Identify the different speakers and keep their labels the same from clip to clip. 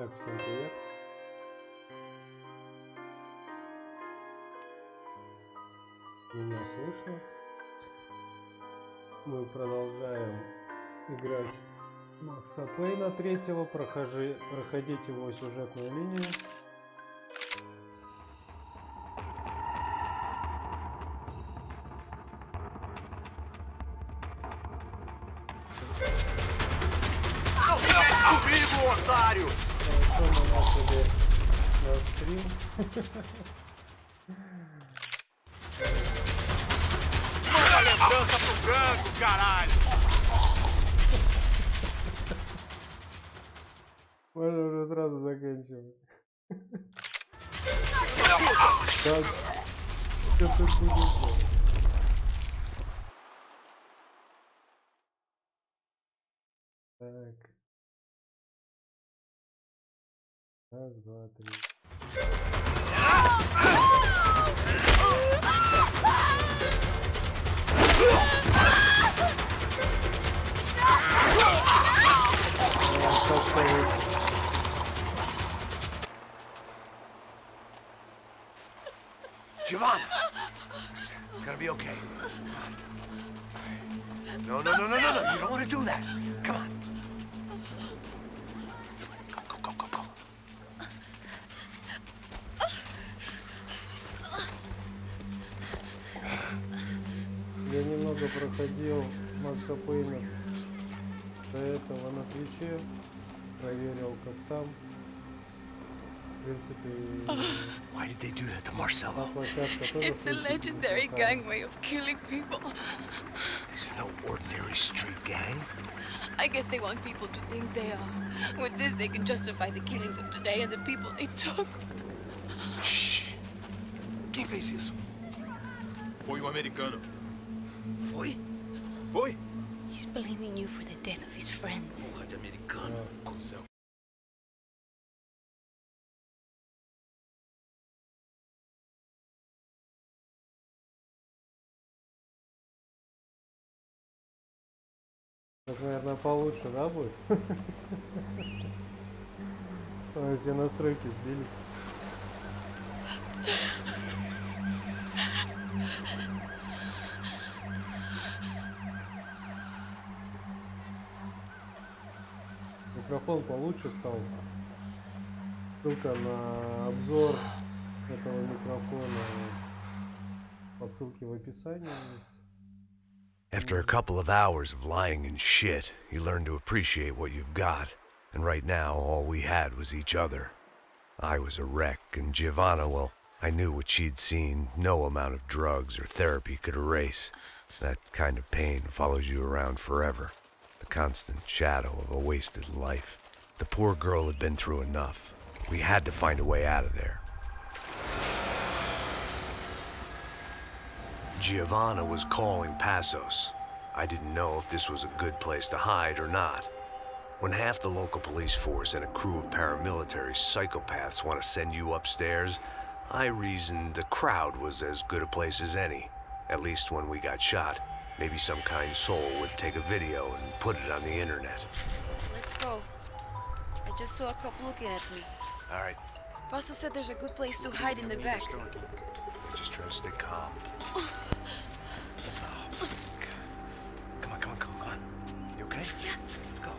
Speaker 1: Так, всем привет. Меня слышно. Мы продолжаем играть Макса Пейна третьего, проходить его сюжетную линию. Хорошо, мы начали наш стрим.
Speaker 2: Lembrança pro branco, caralho!
Speaker 1: Можно уже сразу заканчивать. Так, что тут будет делать? Так. Раз, два, три.
Speaker 2: Giovanna! It's gonna be okay. No. You don't want to do that. Come on. Go.
Speaker 1: Я немного проходил Макса Пейна до этого на Твиче, проверил, как там. В принципе,
Speaker 2: Why did they do that to Marcelo?
Speaker 3: It's a legendary gang way of killing people.
Speaker 2: This is no ordinary street gang.
Speaker 3: I guess they want people to think they are. With this, they can justify the killings of today and the people they took.
Speaker 2: Shh. Quem fez isso?
Speaker 4: Foi americano.
Speaker 2: Foi?
Speaker 3: He's blaming you for the death of his friend.
Speaker 2: Porra de americano, cuzão.
Speaker 1: Так, наверное, получше, да, будет? Все настройки сбились. Микрофон получше стал. Ссылка на обзор этого микрофона по ссылке в описании есть.
Speaker 2: After a couple of hours of lying and shit, you learn to appreciate what you've got. And right now, all we had was each other. I was a wreck, and Giovanna, well, I knew what she'd seen no amount of drugs or therapy could erase. That kind of pain follows you around forever. The constant shadow of a wasted life. The poor girl had been through enough. We had to find a way out of there. Giovanna was calling Passos. I didn't know if this was a good place to hide or not. When half the local police force and a crew of paramilitary psychopaths want to send you upstairs, I reasoned the crowd was as good a place as any. At least when we got shot, maybe some kind soul would take a video and put it on the internet.
Speaker 3: Let's go. I just saw a cop looking at me.
Speaker 2: All right,
Speaker 3: Paso said there's a good place to hide in the back.
Speaker 2: just try to stay calm. Come on. You okay?
Speaker 3: Yeah.
Speaker 2: Let's go.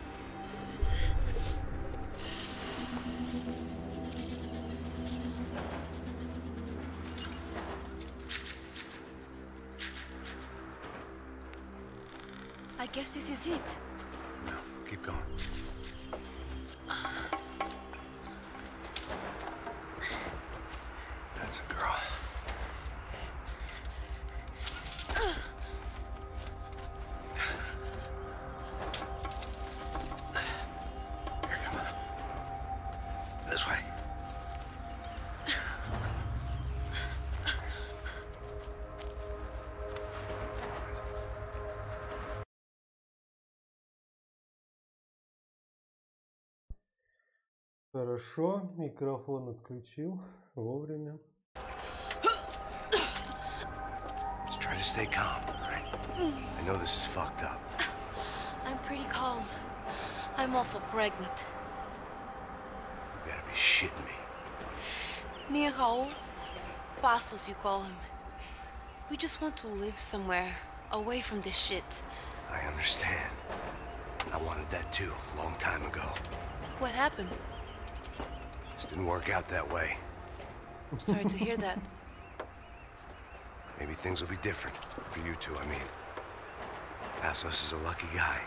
Speaker 3: I guess this is it.
Speaker 2: No, keep going. That's a girl. Here, come on. This way.
Speaker 1: Хорошо, микрофон отключил вовремя.
Speaker 2: Just try to stay calm, all right? I know this is fucked up.
Speaker 3: I'm pretty calm. I'm also pregnant.
Speaker 2: be shitting me.
Speaker 3: Me and Raul, Passos you call him. We just want to live somewhere, away from this shit.
Speaker 2: I understand. I wanted that too, a long time ago.
Speaker 3: What happened?
Speaker 2: Just didn't work out that way.
Speaker 3: I'm sorry to hear that.
Speaker 2: Maybe things will be different. For you two, I mean. Passos is a lucky guy.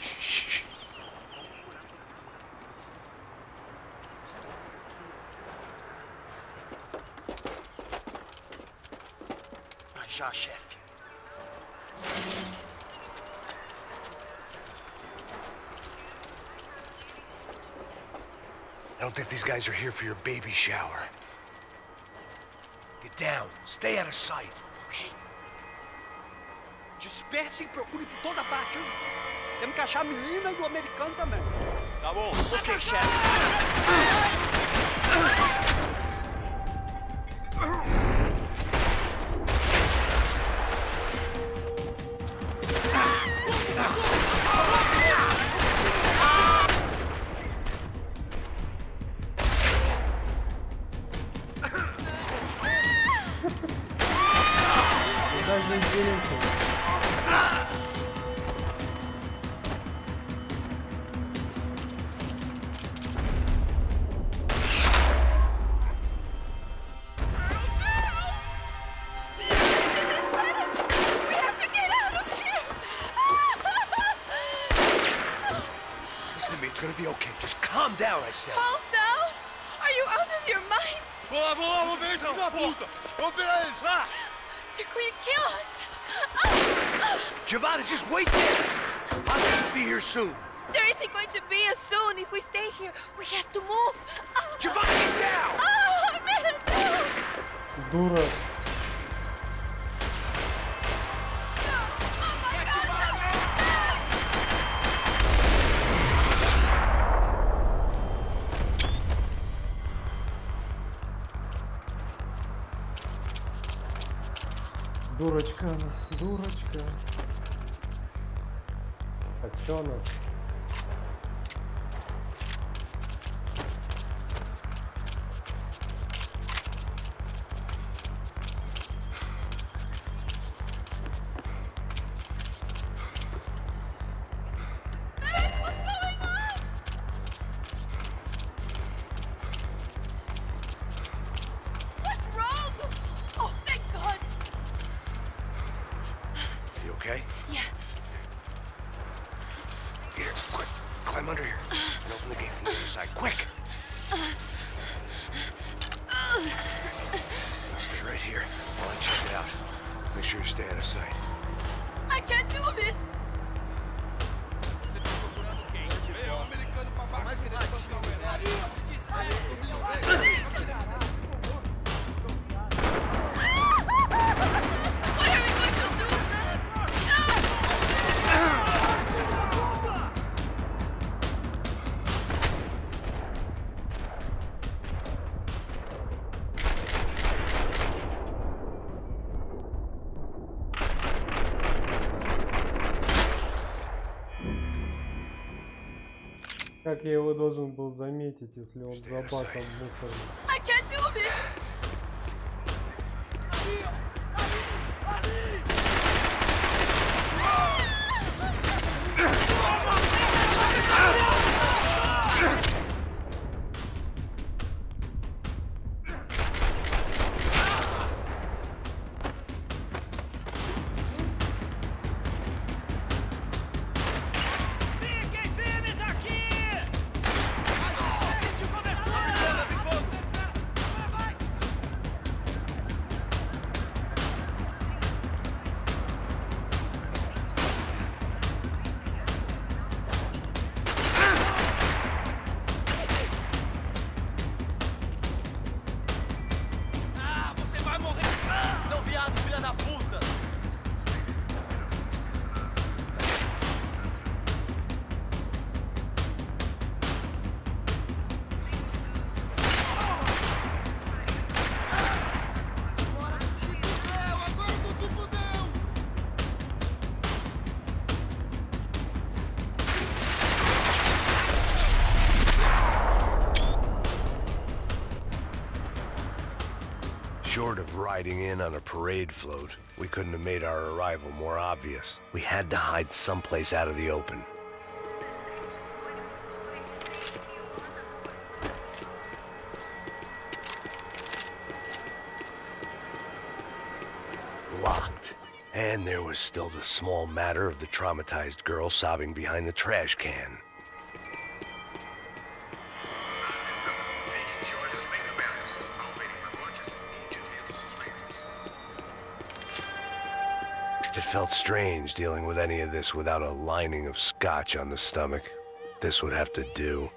Speaker 2: Shh.
Speaker 5: Já, chefe.
Speaker 2: I don't think these guys are here for your baby shower. Get down. Stay out of sight.
Speaker 5: Ok. Disperse e procure por toda parte. Temos que achar a menina e o americano também.
Speaker 4: Tá bom.
Speaker 5: Ok, chefe.
Speaker 1: Даже интересно.
Speaker 2: Listen to me, it's gonna be okay. Just calm down, I said.
Speaker 3: Calm down? Are you out of your mind?
Speaker 4: Vamos lá, vamos ver esse filho da puta! Vamos pegar eles, vá!
Speaker 3: They're going to kill us!
Speaker 2: Giovanna, just wait there. I'll just be here soon.
Speaker 3: There isn't going to be a soon if we stay here. We have to move.
Speaker 2: Giovanna, get down!
Speaker 3: Oh, man!
Speaker 1: Дура. Дурочка она, дурочка. Так, что у нас?
Speaker 3: What's wrong? Oh, thank God.
Speaker 2: You okay?
Speaker 3: Yeah.
Speaker 2: Here, quick. Climb under here. And open the gate from the other side. Quick! Stay right here while I check it out. Make sure you stay out of sight.
Speaker 3: I can't do this.
Speaker 4: Você tá procurando quem? É o americano pra baixo. Mais
Speaker 3: What are we going to do, man?
Speaker 1: Как я его должен был заметить, если он за баком мусорный?
Speaker 3: I can't do this.
Speaker 5: Fiquem firmes aqui! Existe cobertura! Vai!
Speaker 2: Short of riding in on a parade float, we couldn't have made our arrival more obvious. We had to hide someplace out of the open. Locked. And there was still the small matter of the traumatized girl sobbing behind the trash can. It felt strange dealing with any of this without a lining of scotch on the stomach. This would have to do.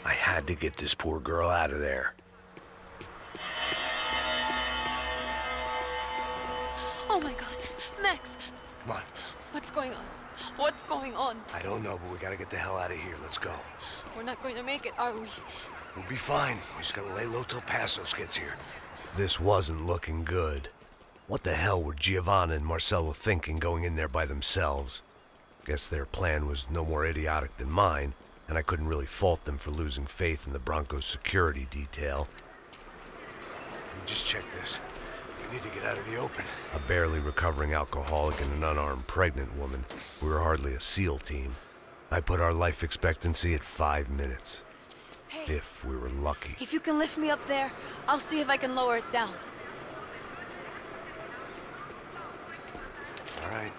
Speaker 2: I had to get this poor girl out of there.
Speaker 3: Oh my god, Max!
Speaker 2: Come on.
Speaker 3: What's going on? What's going on?
Speaker 2: I don't know, but we gotta get the hell out of here. Let's go.
Speaker 3: We're not going to make it, are we?
Speaker 2: We'll be fine. We just gotta lay low till Passos gets here. This wasn't looking good. What the hell were Giovanna and Marcello thinking going in there by themselves? Guess their plan was no more idiotic than mine, and I couldn't really fault them for losing faith in the Broncos security detail. Just check this. We need to get out of the open. A barely recovering alcoholic and an unarmed pregnant woman. We were hardly a SEAL team. I put our life expectancy at 5 minutes.
Speaker 3: Hey,
Speaker 2: If we were lucky.
Speaker 3: if you can lift me up there, I'll see if I can lower it down.
Speaker 2: All right.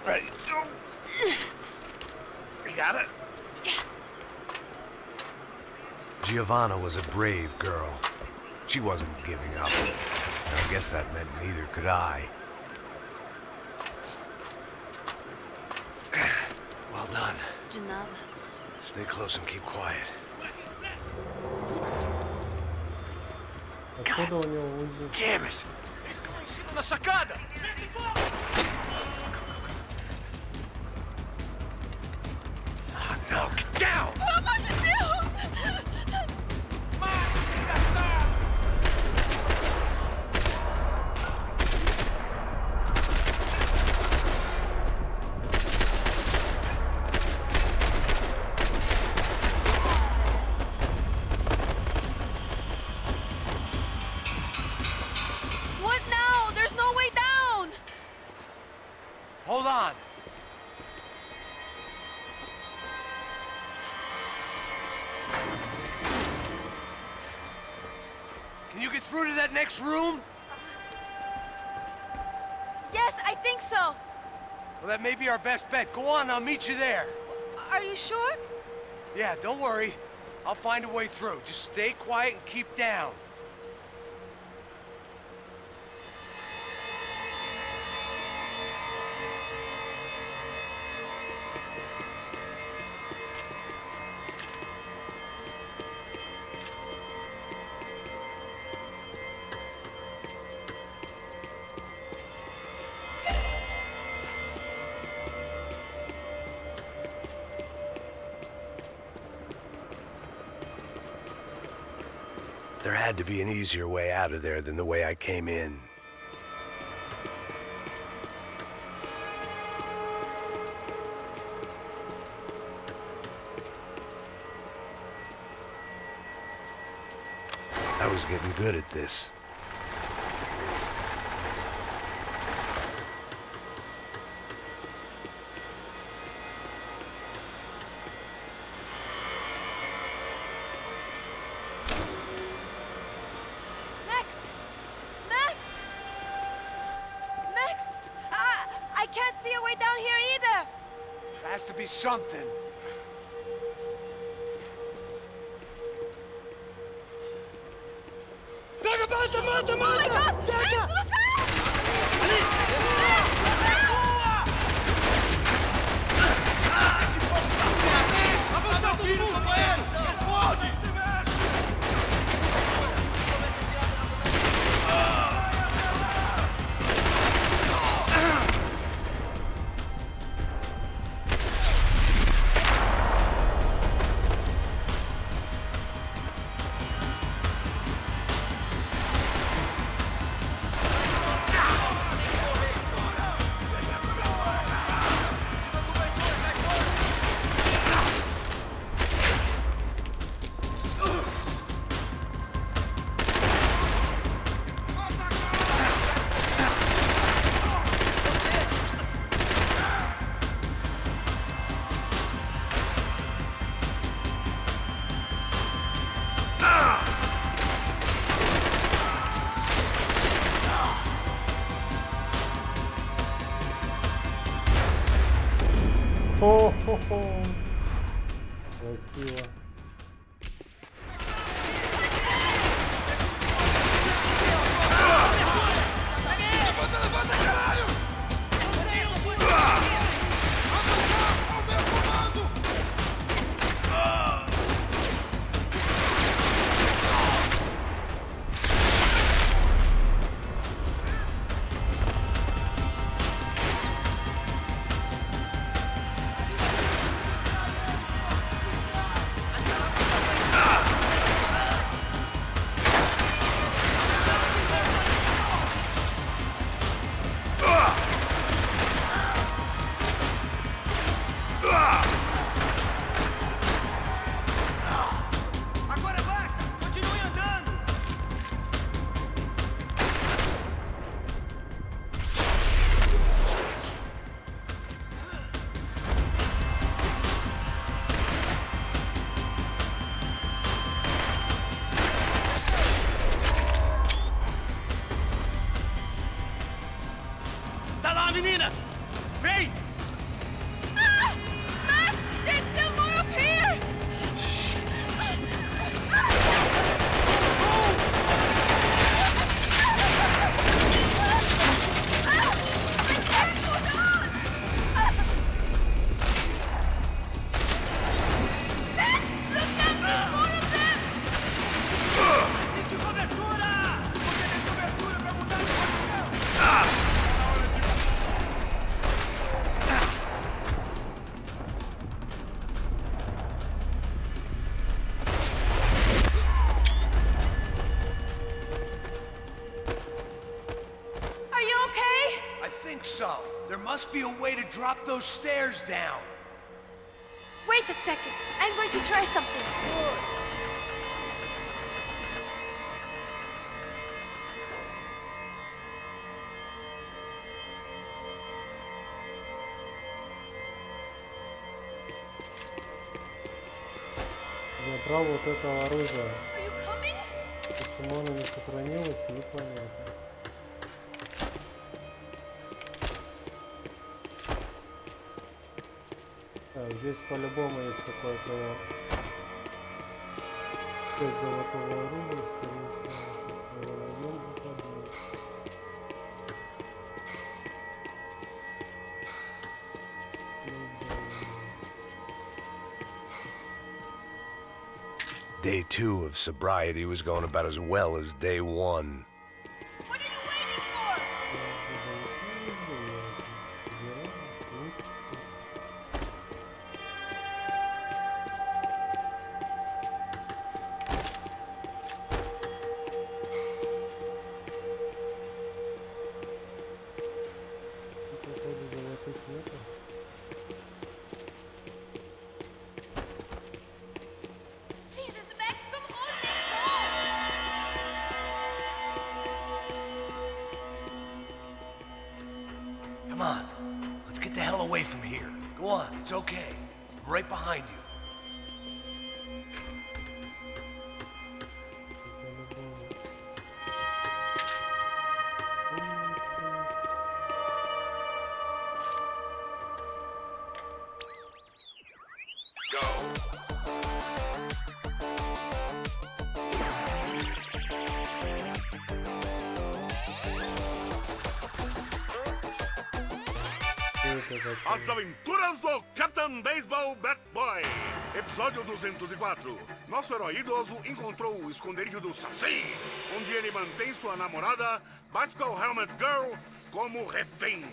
Speaker 2: Ready? Go. You got it? Giovanna was a brave girl. She wasn't giving up. And I guess that meant neither could I. Well done.
Speaker 3: De nada.
Speaker 2: Stay close and keep quiet.
Speaker 1: Откуда у него УЗИ?
Speaker 2: Damn it!
Speaker 5: Na sacada!
Speaker 2: Oh, no, get down!
Speaker 3: Pelo amor de Deus! What now? There's no way down!
Speaker 2: Hold on! Can you get through to that next room?
Speaker 3: Yes, I think so.
Speaker 2: Well, that may be our best bet. Go on, I'll meet you there.
Speaker 3: Are you sure?
Speaker 2: Yeah, don't worry. I'll find a way through. Just stay quiet and keep down. There had to be an easier way out of there than the way I came in. I was getting good at this.
Speaker 3: Max! Max! Max! I can't see a way down here either!
Speaker 2: There has to be something.
Speaker 3: Oh my god! Max, look out!
Speaker 4: Avança todo mundo! Pode!
Speaker 1: Хо-хо-хо. Красиво.
Speaker 5: Menina! Vem!
Speaker 3: Ah! Matt! There's still more up here!
Speaker 2: Shit.
Speaker 5: Existe cobertura! Você tem cobertura pra mudar de posição!
Speaker 3: Are you okay?
Speaker 2: I think so. There must be a way to drop those stairs down.
Speaker 3: Wait a second. I'm going to try something.
Speaker 1: Я брал вот это оружие.
Speaker 3: Are you coming?
Speaker 1: Почему оно не сохранилось, непонятно. Здесь по-любому есть какой-то часть золотого оружия, скорее всего. Найдем, выходим.
Speaker 2: Day 2 of sobriety was going about as well as day 1.
Speaker 3: What are you waiting for? Jesus, Max, come on, let's go!
Speaker 2: Come on, let's get the hell away from here. Go on, it's okay. I'm right behind you.
Speaker 6: As aventuras do Capitão Baseball Bat Boy. Episódio 204. Nosso herói idoso encontrou o esconderijo do Saci, onde ele mantém sua namorada, Bicycle Helmet Girl, como refém.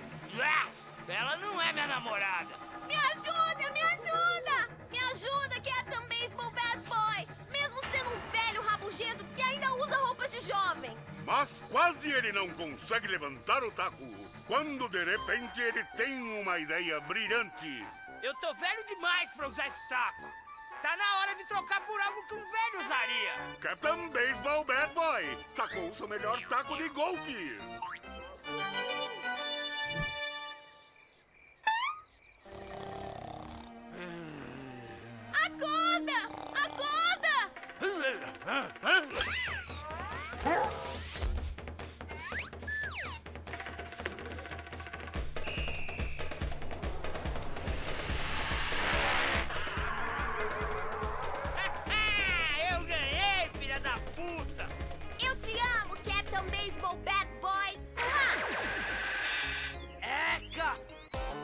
Speaker 5: Ela não é minha namorada!
Speaker 3: Me ajuda, me ajuda! Me ajuda, Captain Baseball Bad Boy! Mesmo sendo um velho rabugento que ainda usa roupas de jovem.
Speaker 6: Mas quase ele não consegue levantar o taco, quando de repente ele tem uma ideia brilhante.
Speaker 5: Eu tô velho demais pra usar esse taco. Tá na hora de trocar por algo que um velho usaria.
Speaker 6: Capitão Baseball Bad Boy sacou seu melhor taco de golfe.
Speaker 3: Acorda! Acorda!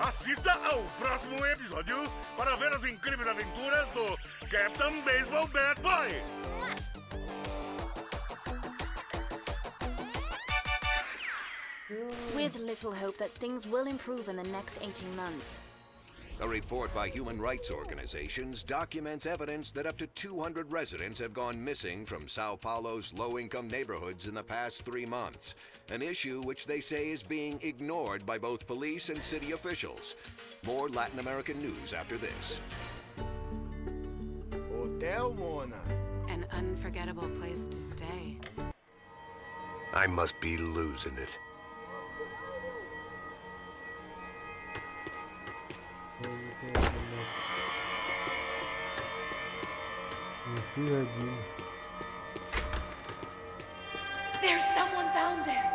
Speaker 6: Assista ao próximo episódio para ver as incríveis aventuras do Captain Baseball Bad Boy.
Speaker 7: With little hope that things will improve in the next 18 months.
Speaker 8: A report by human rights organizations documents evidence that up to 200 residents have gone missing from Sao Paulo's low-income neighborhoods in the past 3 months, an issue which they say is being ignored by both police and city officials. More Latin American news after this.
Speaker 9: Hotel Mona.
Speaker 10: An unforgettable place to stay.
Speaker 2: I must be losing it.
Speaker 3: There's someone down there.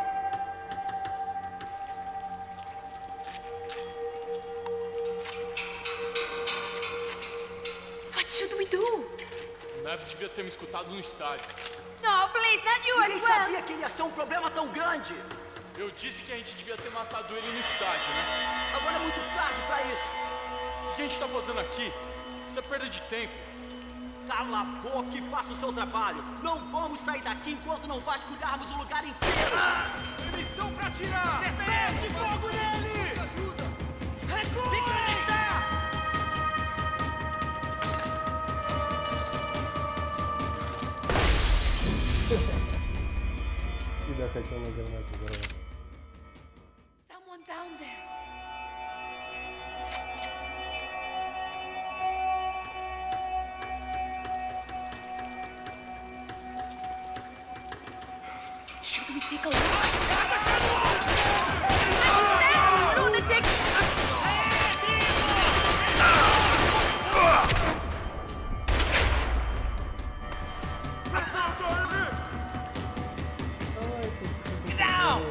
Speaker 3: What should we do?
Speaker 4: Neves devia ter me escutado no estádio.
Speaker 3: No, please, not you
Speaker 5: Ninguém
Speaker 3: as well.
Speaker 5: sabia que ele ia ser um problema tão grande.
Speaker 4: Eu disse que a gente devia ter matado ele no estádio, né?
Speaker 5: Agora é muito tarde pra isso.
Speaker 4: O que a gente tá fazendo aqui? Isso é perda de tempo.
Speaker 5: Cala a boca e faça o seu trabalho. Não vamos sair daqui enquanto não vasculharmos o lugar inteiro.
Speaker 4: Missão pra tirar!
Speaker 5: Mete fogo nele!
Speaker 4: Ajuda!
Speaker 5: Recua! Fica onde está!
Speaker 1: Тебя хотел нагнать взорвать.
Speaker 3: Someone down there. Should we take a look? Lunatic!
Speaker 5: Get down!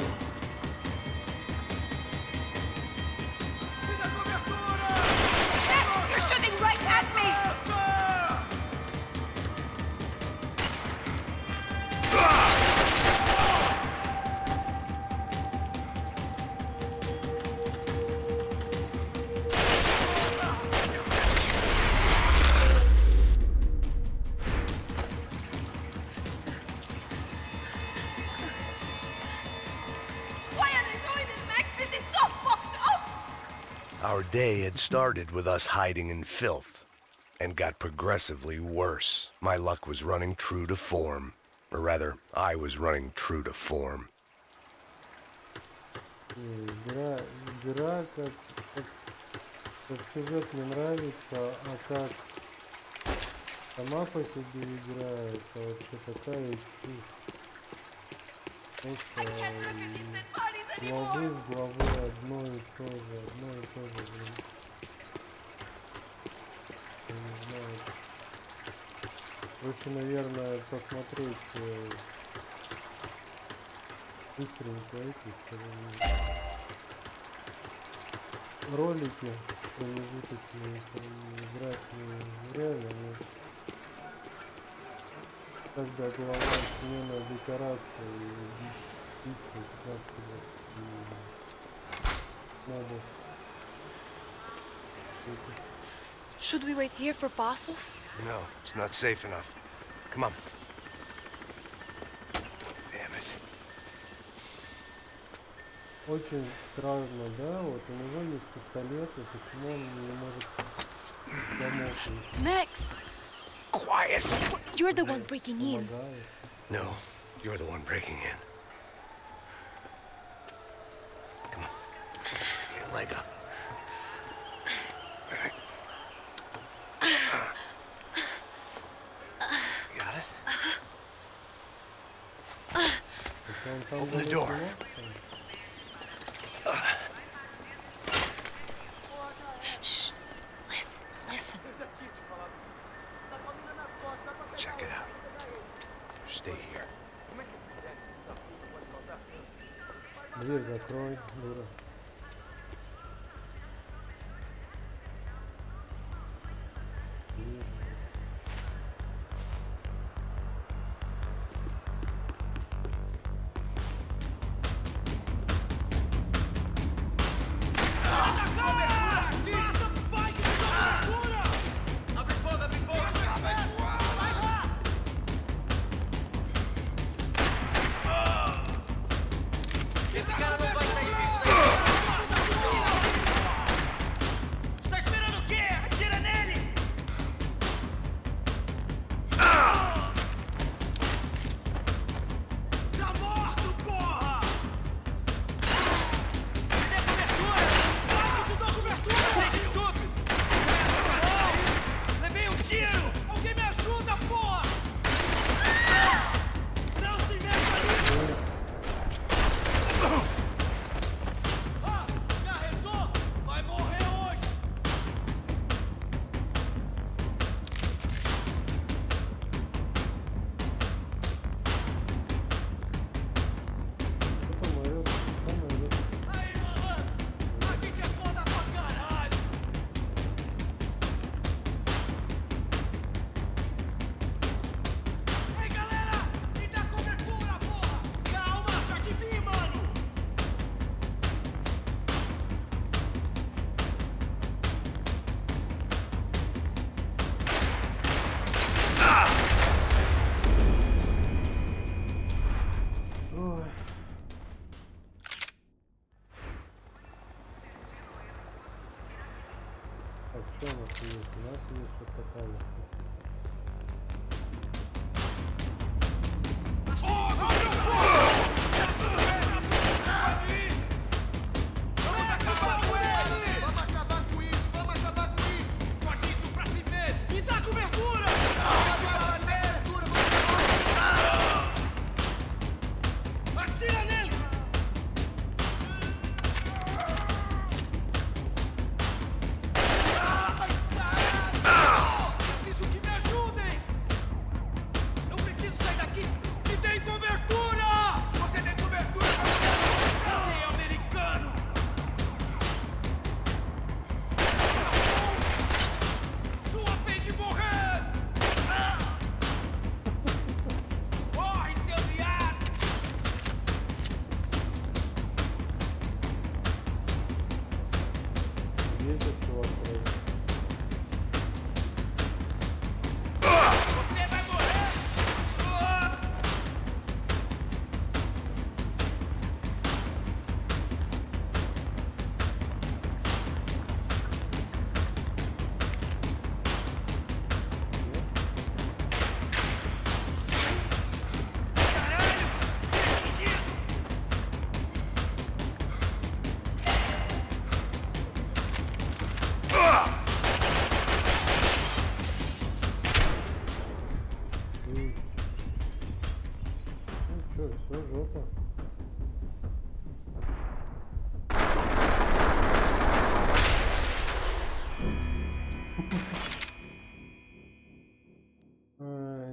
Speaker 3: You're shooting right at me! Why are they doing this, Max? This is so fucked up!
Speaker 2: Our day had started with us hiding in filth, and got progressively worse. My luck was running true to form. Or rather, I was running true to form.
Speaker 1: Игра как сюжет мне нравится, а как сама по себе игра, это вообще такая чушь. Просто главы в главы одно и то же, блин. Я не знаю. Лучше, наверное, посмотреть быстренько эти ролики промежуточные, играть реально нет. Когда глава смена декорации и надо.
Speaker 3: Should we wait here for Bassos?
Speaker 2: No, it's not safe enough. Come on. Damn it.
Speaker 1: Очень странно, да? Вот у него есть пистолет, и почему он не может домой?
Speaker 3: Max!
Speaker 2: Quiet!
Speaker 3: You're the one breaking in.
Speaker 1: Помогает.
Speaker 2: No, you're the one breaking in. Come on. Get your leg up. All right. Got it? Open the door.
Speaker 3: Shh! Listen.
Speaker 2: Check it out. Stay here.
Speaker 1: Дверь закрой, дура.
Speaker 5: Atacando!
Speaker 1: Так, что у нас есть? У нас есть вот такая вот.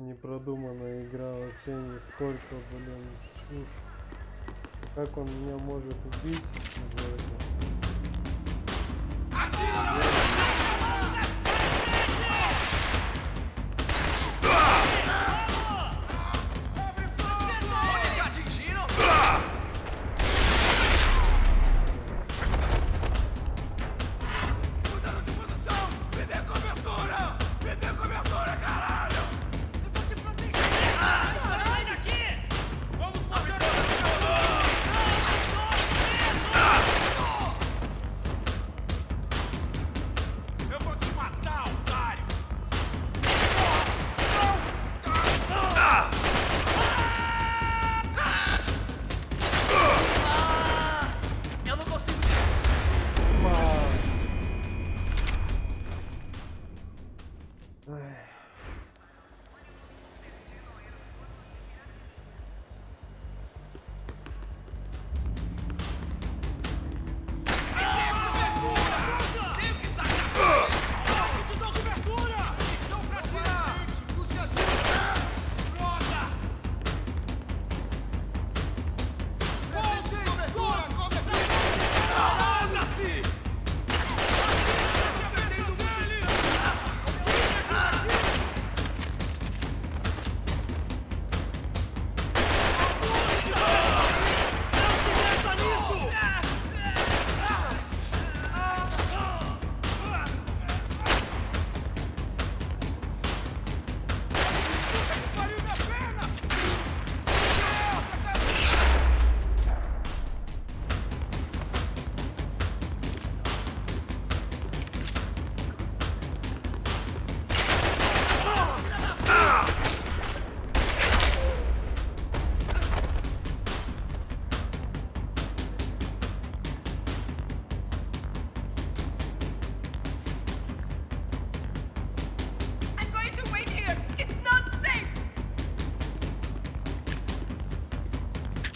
Speaker 1: Непродуманная игра, вообще нисколько, блин, чушь. Как он меня может убить?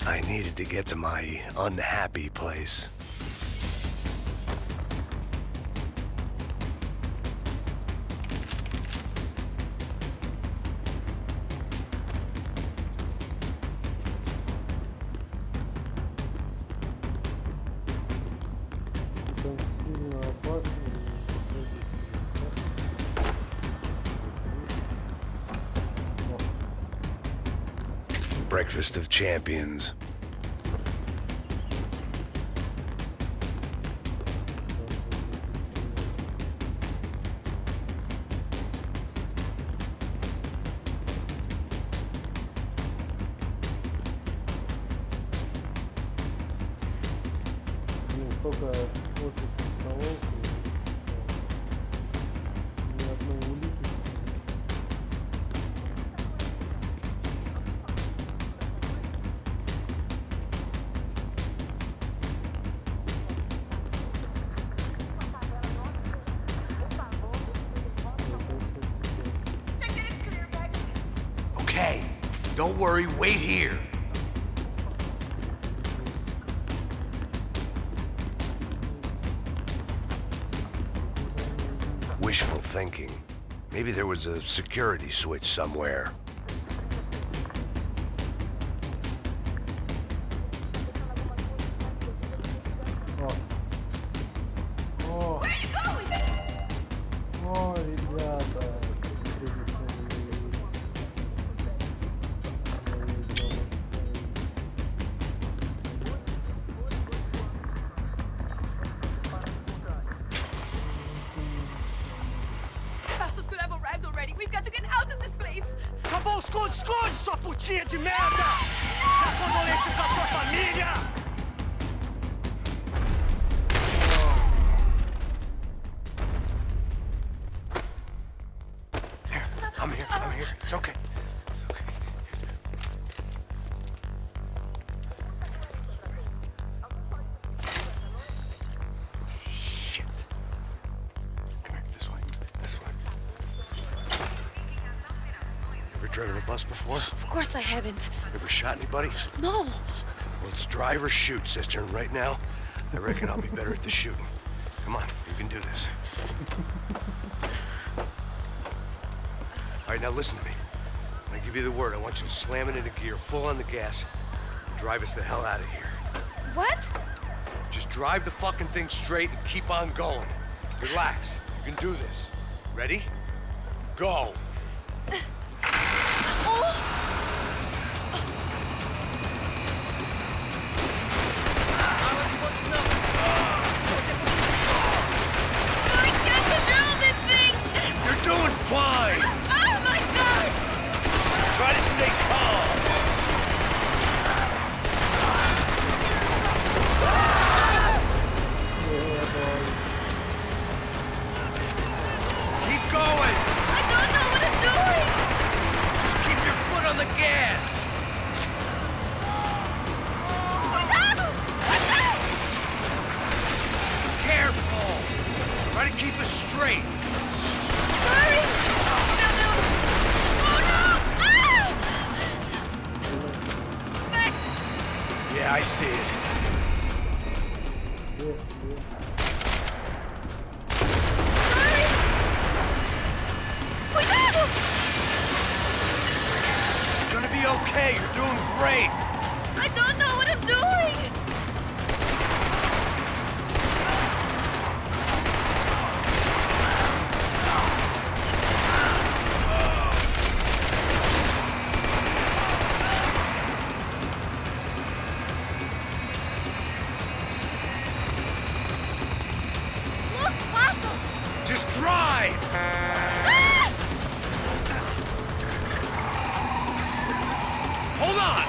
Speaker 2: I needed to get to my unhappy place. Breakfast of Champions. Don't worry, wait here. Wishful thinking. Maybe there was a security switch somewhere.
Speaker 5: Esconde, sua putinha de merda! Dá condolência pra sua família!
Speaker 2: I'm here. It's okay. It's okay. Shit. Come here, this way. Ever driven a bus before?
Speaker 9: Of course I haven't.
Speaker 2: Ever shot anybody?
Speaker 9: No.
Speaker 2: Well, it's drive or shoot, sister, and right now, I reckon I'll be better at the shooting. Come on, you can do this. All right, now listen to me. When I give you the word, I want you to slam it into gear, full on the gas, and drive us the hell out of here.
Speaker 9: What?
Speaker 2: Just drive the fucking thing straight and keep on going. Relax. You can do this. Ready? Go. Doing fine!
Speaker 9: Oh my god!
Speaker 2: Try to stay calm! Keep going!
Speaker 9: I don't know what I'm doing!
Speaker 2: Just keep your foot on the gas!
Speaker 9: Cuidado!
Speaker 2: Careful! Try to keep us straight!
Speaker 9: Sorry! No, no! Oh no! Ah! Back!
Speaker 2: Yeah, I see it.
Speaker 9: Sorry! Cuidado!
Speaker 2: You're gonna be okay. You're doing great.
Speaker 9: I don't know what I'm doing!
Speaker 2: Just drive! Hold on!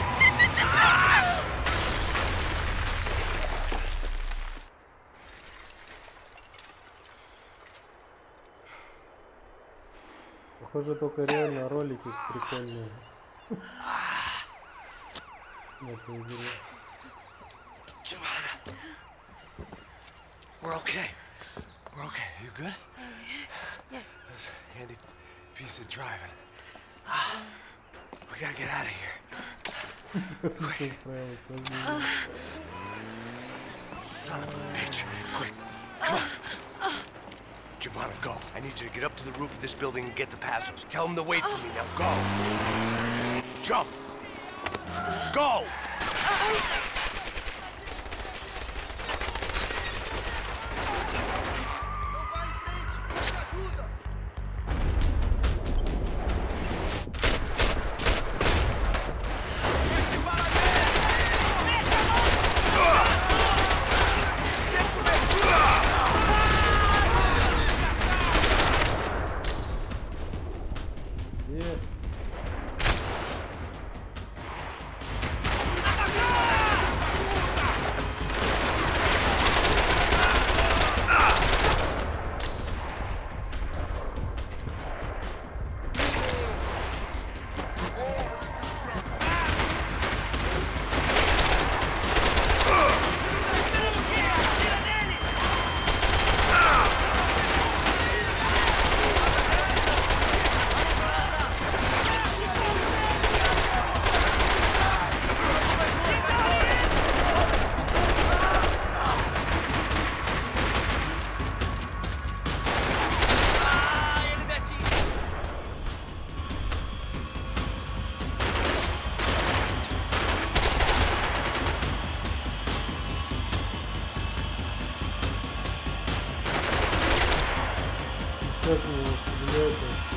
Speaker 1: Похоже, только реально ролики прикольные.
Speaker 2: Giovanna, we're okay. We're okay. You good?
Speaker 9: Yes.
Speaker 2: That's a handy piece of driving. We gotta get out of here. Quick. Son of a bitch. Quick. Come on. Giovanna, go. I need you to get up to the roof of this building and get the Passos. Tell them to wait for me. Now go. Jump. Go.
Speaker 1: как мне его стреляют вообще?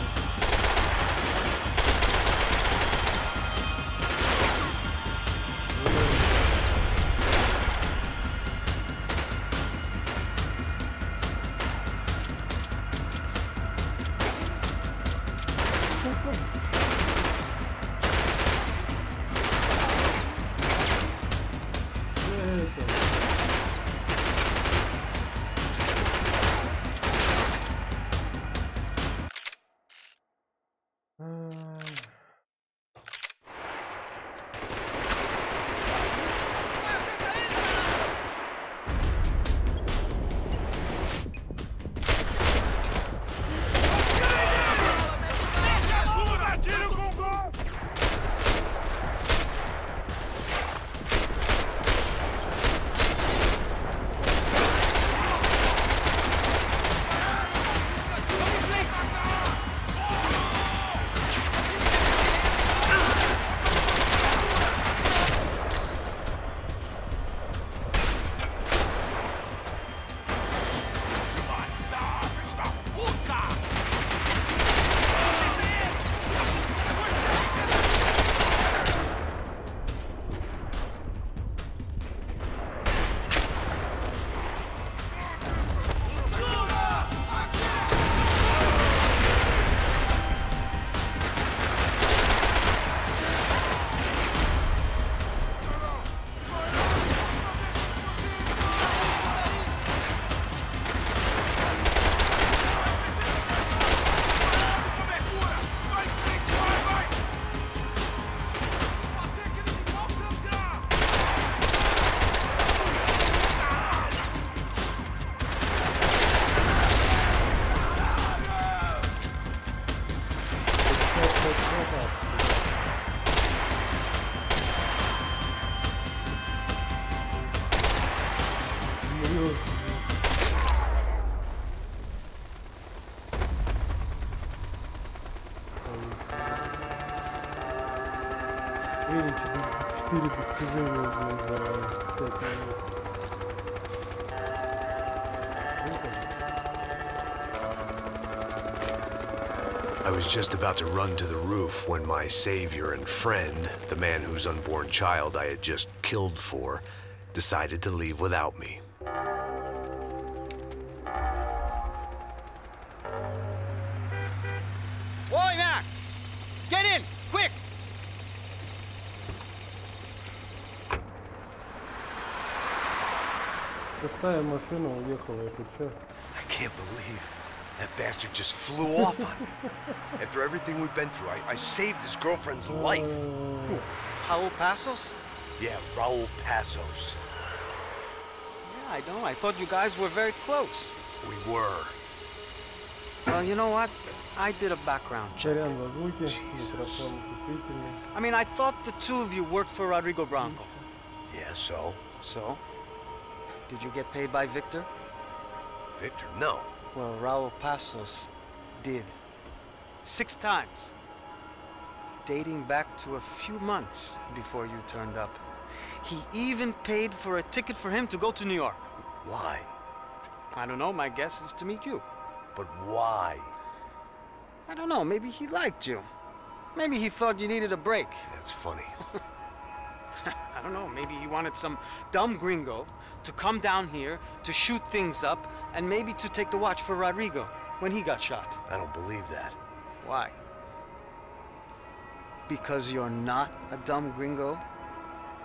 Speaker 2: I was just about to run to the roof when my savior and friend, the man whose unborn child I had just killed for, decided to leave without me.
Speaker 5: Boy, Max! Get in! Quick!
Speaker 1: Пустая машина уехала, это чё?
Speaker 2: I can't believe that bastard just flew off on me. After everything we've been through, I saved his girlfriend's life.
Speaker 5: Raul Passos?
Speaker 2: Yeah, Raul Passos.
Speaker 5: Yeah, I know. I thought you guys were very close.
Speaker 2: We were.
Speaker 5: Well, you know what? I did a background check.
Speaker 1: Сорян за звуки, микрофон чувствительный.
Speaker 5: I mean, I thought the two of you worked for Rodrigo Branco.
Speaker 2: Yeah, so?
Speaker 5: So? Did you get paid by Victor?
Speaker 2: Victor, no.
Speaker 5: Well, Raul Passos did. 6 times. Dating back to a few months before you turned up. He even paid for a ticket for him to go to New York.
Speaker 2: Why?
Speaker 5: I don't know, my guess is to meet you.
Speaker 2: But why?
Speaker 5: I don't know, maybe he liked you. Maybe he thought you needed a break.
Speaker 2: That's funny.
Speaker 5: I don't know, maybe he wanted some dumb gringo to come down here to shoot things up and maybe to take the watch for Rodrigo when he got shot.
Speaker 2: I don't believe that.
Speaker 5: Why? Because you're not a dumb gringo?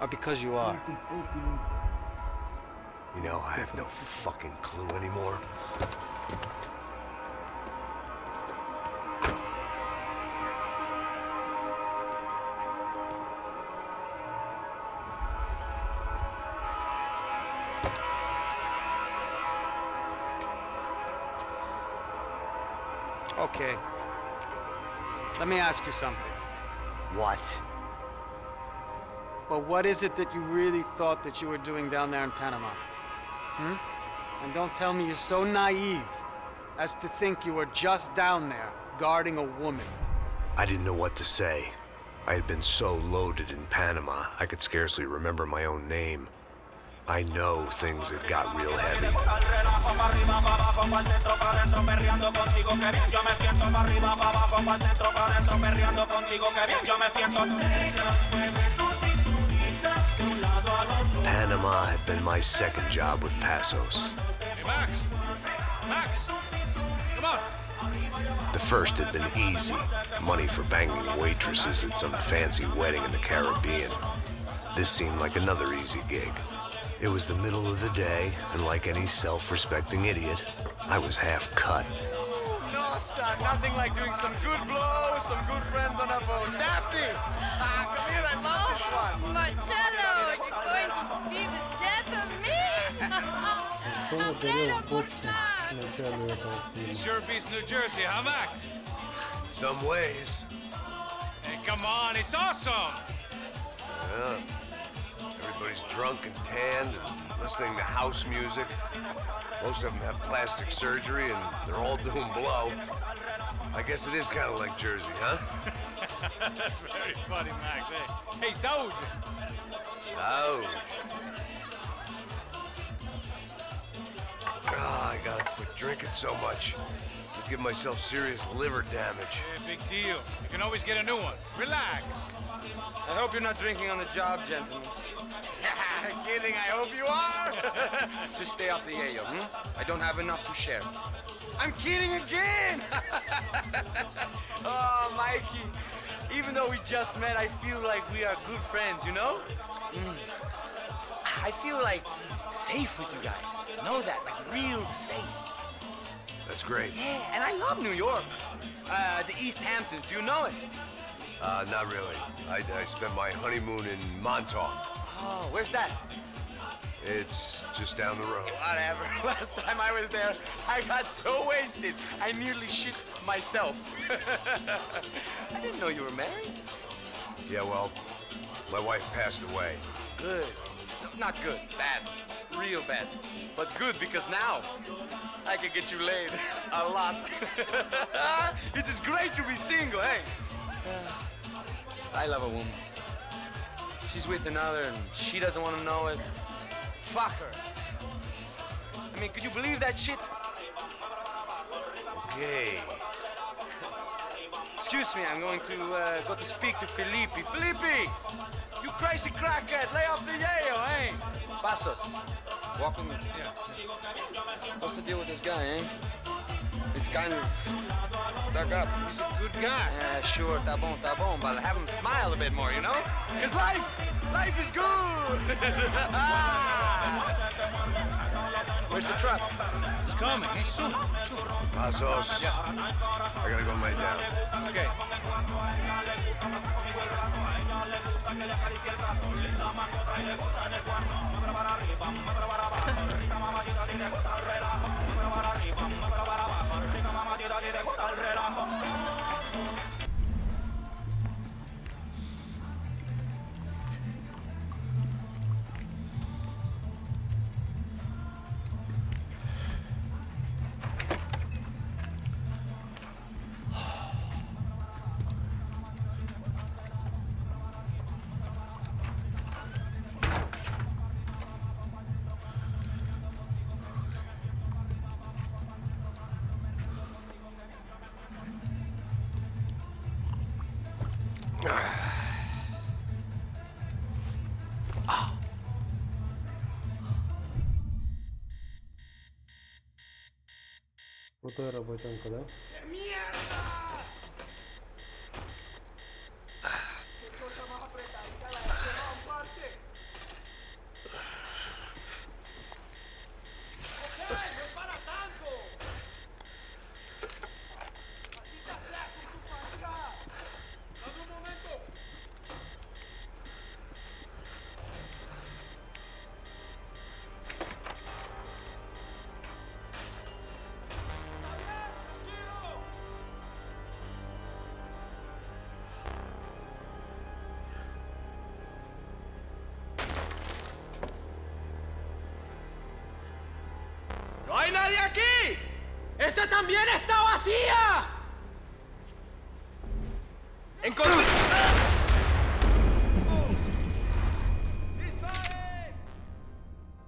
Speaker 5: Or because you are?
Speaker 2: You know, I have no fucking clue anymore.
Speaker 5: Okay. Let me ask you something.
Speaker 2: What?
Speaker 5: Well, what is it that you really thought that you were doing down there in Panama? And don't tell me you're so naive as to think you were just down there guarding a woman.
Speaker 2: I didn't know what to say. I had been so loaded in Panama, I could scarcely remember my own name. I know things that got real heavy. Panama had been my second job with Passos.
Speaker 4: Hey, Max! Max! Come on!
Speaker 2: The first had been easy. Money for banging waitresses at some fancy wedding in the Caribbean. This seemed like another easy gig. It was the middle of the day, and like any self-respecting idiot, I was half cut.
Speaker 5: No, son, nothing like doing some good blow with some good friends on a boat. Daphne! Come here, I love this one!
Speaker 9: Marcello, you're going to be the death of me!
Speaker 1: Артем ударил в бочку в начале этого
Speaker 4: It
Speaker 1: фильма.
Speaker 4: sure beats New Jersey, huh, Max?
Speaker 2: Some ways.
Speaker 4: Hey, come on, it's awesome!
Speaker 2: Yeah. Everybody's drunk and tanned and listening to house music. Most of them have plastic surgery and they're all doing blow. I guess it is kind of like Jersey, huh?
Speaker 4: That's very funny, Max. Hey, Saúde!
Speaker 2: Oh. Ah, I gotta quit drinking so much. Could give myself serious liver damage.
Speaker 4: Yeah, big deal. You can always get a new one. Relax.
Speaker 5: I hope you're not drinking on the job, gentlemen. Kidding, I hope you are! Just stay off the yayo, I don't have enough to share. I'm kidding again! Oh, Mikey, even though we just met, I feel like we are good friends, you know? I feel like safe with you guys. Know that, like real safe.
Speaker 2: That's great.
Speaker 5: Yeah, and I love New York. The East Hamptons, do you know it?
Speaker 2: Not really. I spent my honeymoon in Montauk.
Speaker 5: Oh, where's that?
Speaker 2: It's just down the road.
Speaker 5: Whatever. Last time I was there, I got so wasted, I nearly shit myself. I didn't know you were married.
Speaker 2: Yeah, well, my wife passed away.
Speaker 5: Good. No, not good. Bad. Real bad. But good because now I can get you laid a lot. It is great to be single, hey? I love a woman. She's with another and she doesn't want to know it. Fuck her. I mean, could you believe that shit?
Speaker 2: Okay.
Speaker 5: Excuse me, I'm going to go to speak to Felipe. Felipe! You crazy crackhead, lay off the yayo, eh? Passos, walk with me.
Speaker 4: Yeah.
Speaker 5: What's the deal with this guy, eh? He's kind of stuck up.
Speaker 4: He's a good guy.
Speaker 5: Yeah, sure, tá bom, but have him smile a bit more, you know? Because life is good! Where's the truck?
Speaker 4: It's coming. Hey, soon.
Speaker 2: Passos.
Speaker 4: Yeah.
Speaker 2: I gotta go lay down.
Speaker 4: Okay.
Speaker 1: Крутая работенка, да?
Speaker 5: ¡No hay nadie aquí! ¡Esta también está vacía! ¡Encontré! ¡Dispare!
Speaker 4: 1,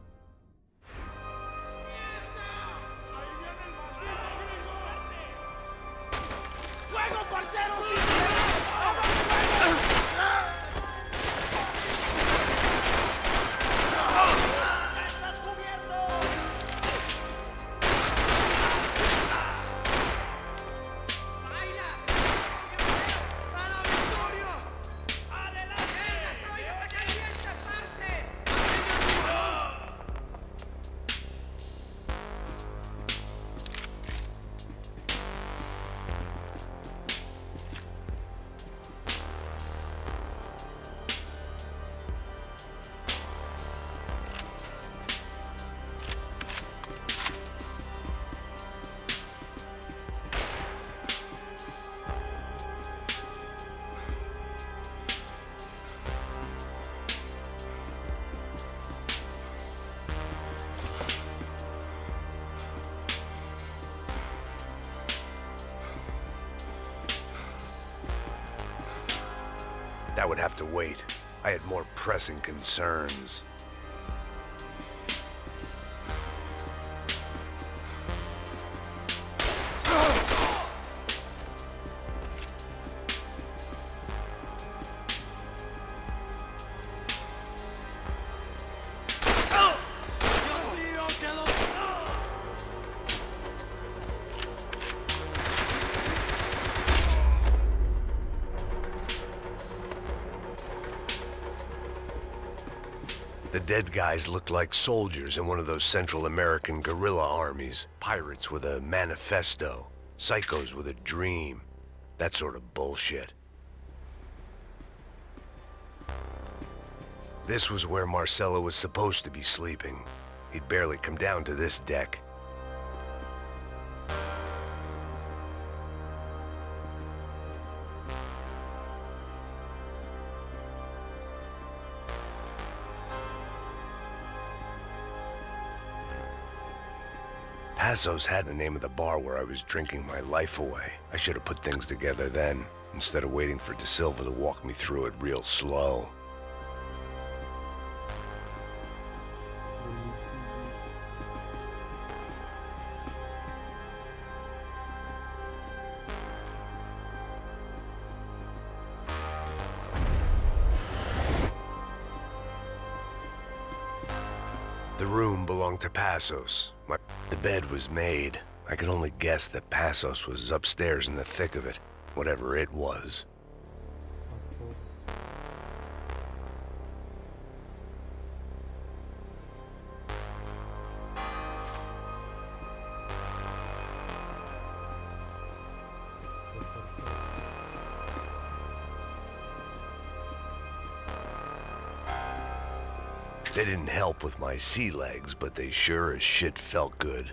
Speaker 2: That would have to wait. I had more pressing concerns. The dead guys looked like soldiers in one of those Central American guerrilla armies. Pirates with a manifesto. Psychos with a dream. That sort of bullshit. This was where Marcelo was supposed to be sleeping. He'd barely come down to this deck. Passos had the name of the bar where I was drinking my life away. I should have put things together then, instead of waiting for De Silva to walk me through it real slow. The room belonged to Passos. The bed was made. I could only guess that Passos was upstairs in the thick of it, whatever it was. They didn't help with my sea legs, but they sure as shit felt good.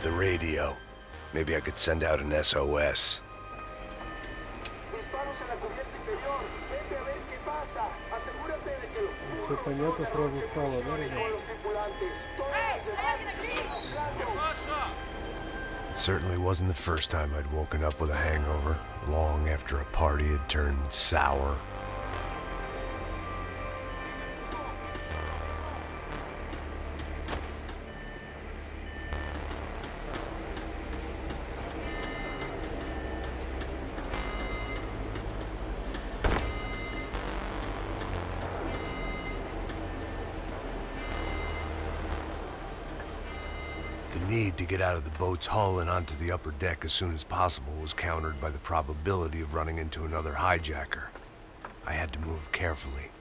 Speaker 2: The radio. Maybe I could send out an SOS.
Speaker 1: Все понятно сразу стало, да, ребят?
Speaker 2: It certainly wasn't the first time I'd woken up with a hangover, long after a party had turned sour. The need to get out of the boat's hull and onto the upper deck as soon as possible was countered by the probability of running into another hijacker. I had to move carefully.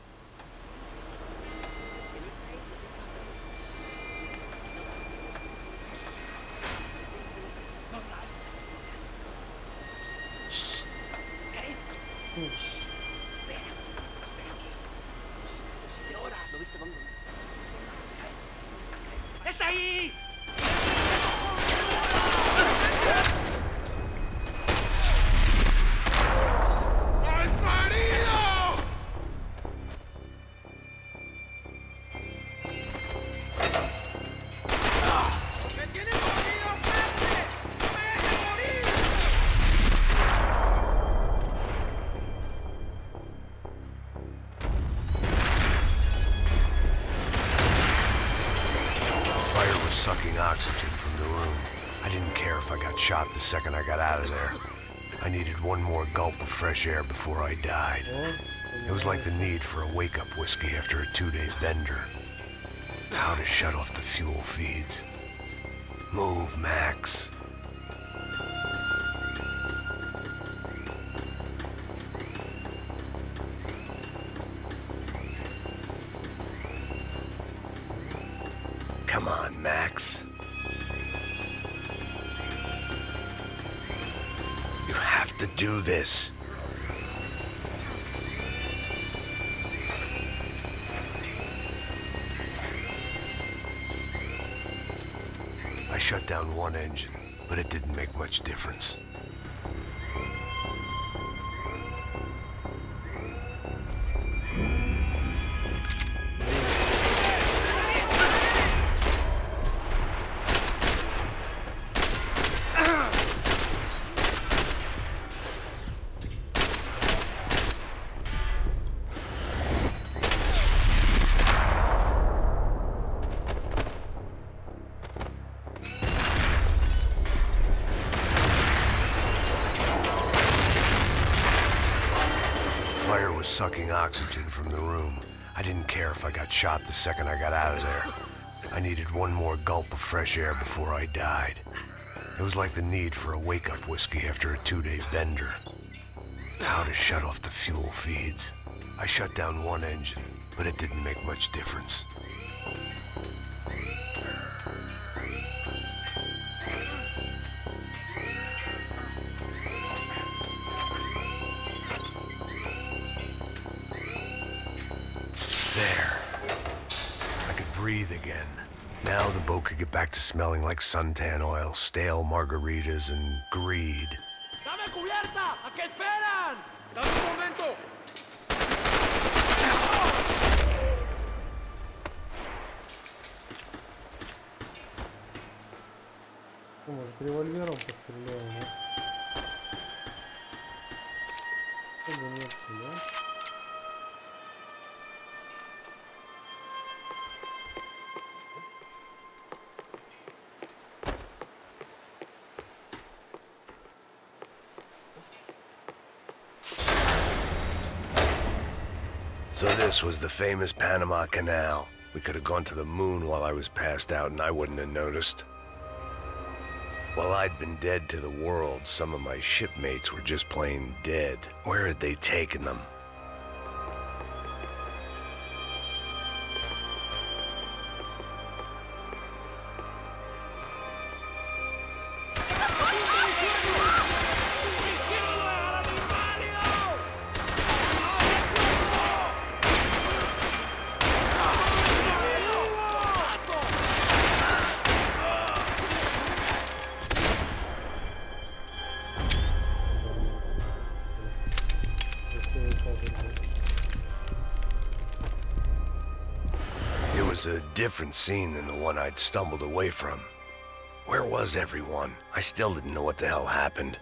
Speaker 4: ¡Está ahí!
Speaker 2: Sucking oxygen from the room. I didn't care if I got shot the second I got out of there. I needed one more gulp of fresh air before I died. It was like the need for a wake-up whiskey after a 2-day bender. How to shut off the fuel feeds. Move, Max. Come on, Max. You have to do this. I shut down one engine, but it didn't make much difference. Fire was sucking oxygen from the room. I didn't care if I got shot the second I got out of there. I needed one more gulp of fresh air before I died. It was like the need for a wake-up whiskey after a 2-day bender. How to shut off the fuel feeds. I shut down one engine, but it didn't make much difference. There. I could breathe again. Now the boat could get back to smelling like suntan oil, stale margaritas, and greed.
Speaker 4: ¡Dame cubierta! ¿A qué esperan? ¡Dame un momento!
Speaker 1: Может, револьвером постреляем, да? Чтобы нет, да?
Speaker 2: So this was the famous Panama Canal. We could have gone to the moon while I was passed out and I wouldn't have noticed. While I'd been dead to the world, some of my shipmates were just plain dead. Where had they taken them? It was a different scene than the one I'd stumbled away from. Where was everyone? I still didn't know what the hell happened.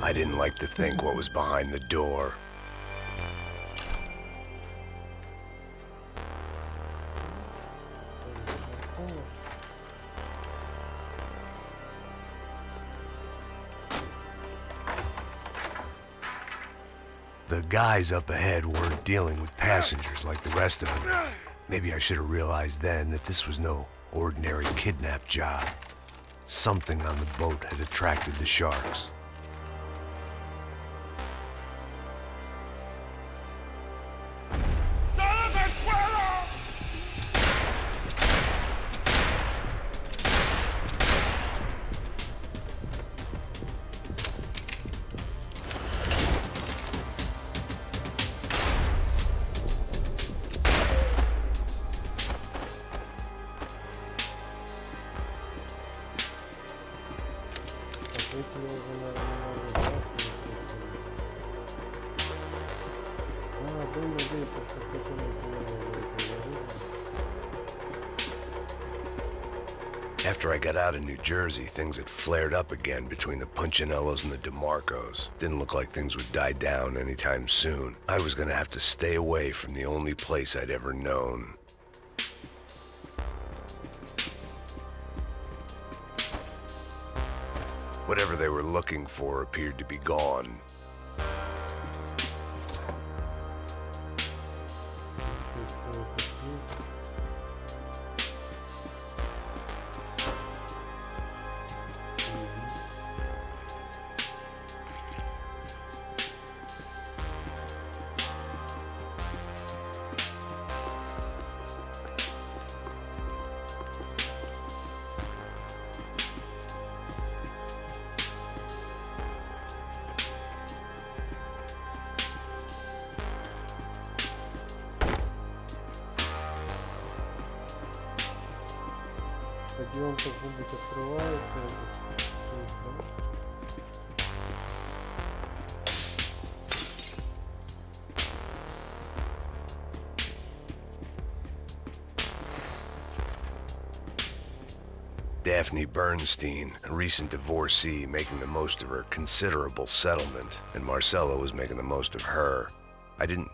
Speaker 2: I didn't like to think what was behind the door. The guys up ahead weren't dealing with passengers like the rest of them. Maybe I should have realized then that this was no ordinary kidnap job. Something on the boat had attracted the sharks. After I got out of New Jersey, things had flared up again between the Punchinellos and the DeMarcos. Didn't look like things would die down anytime soon. I was gonna have to stay away from the only place I'd ever known. Whatever they were looking for appeared to be gone.
Speaker 1: Где он как-нибудь открывается.
Speaker 2: Daphne Bernstein, a recent divorcee making the most of her considerable settlement, and Marcella was making the most of her. I don't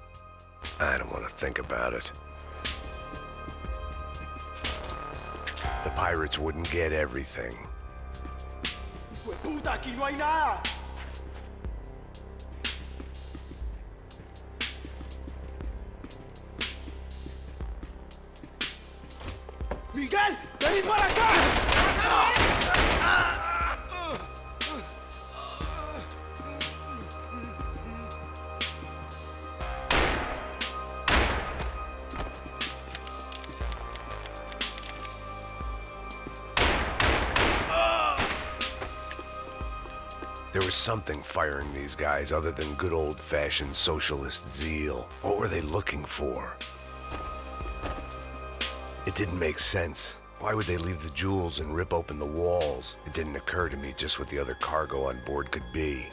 Speaker 2: want to think about it. The pirates wouldn't get everything.
Speaker 4: ¡Puta, aquí no hay nada! ¡Miguel! ¡Vení para acá!
Speaker 2: There was something firing these guys other than good old-fashioned socialist zeal. What were they looking for? It didn't make sense. Why would they leave the jewels and rip open the walls? It didn't occur to me just what the other cargo on board could be.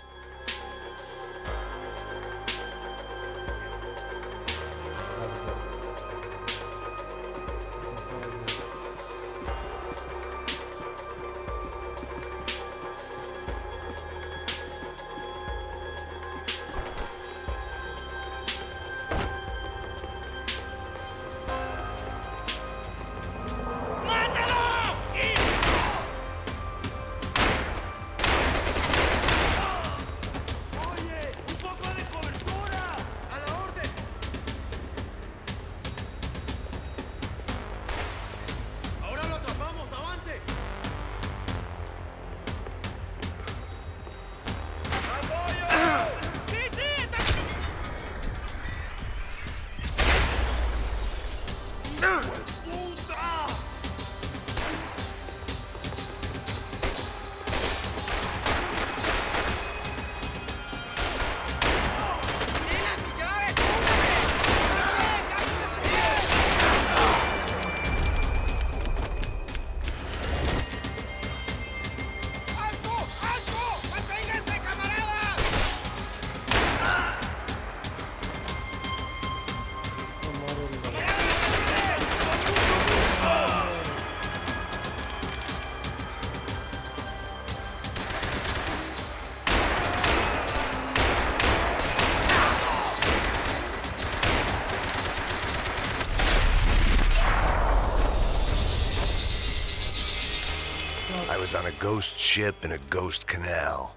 Speaker 2: I was on a ghost ship in a ghost canal.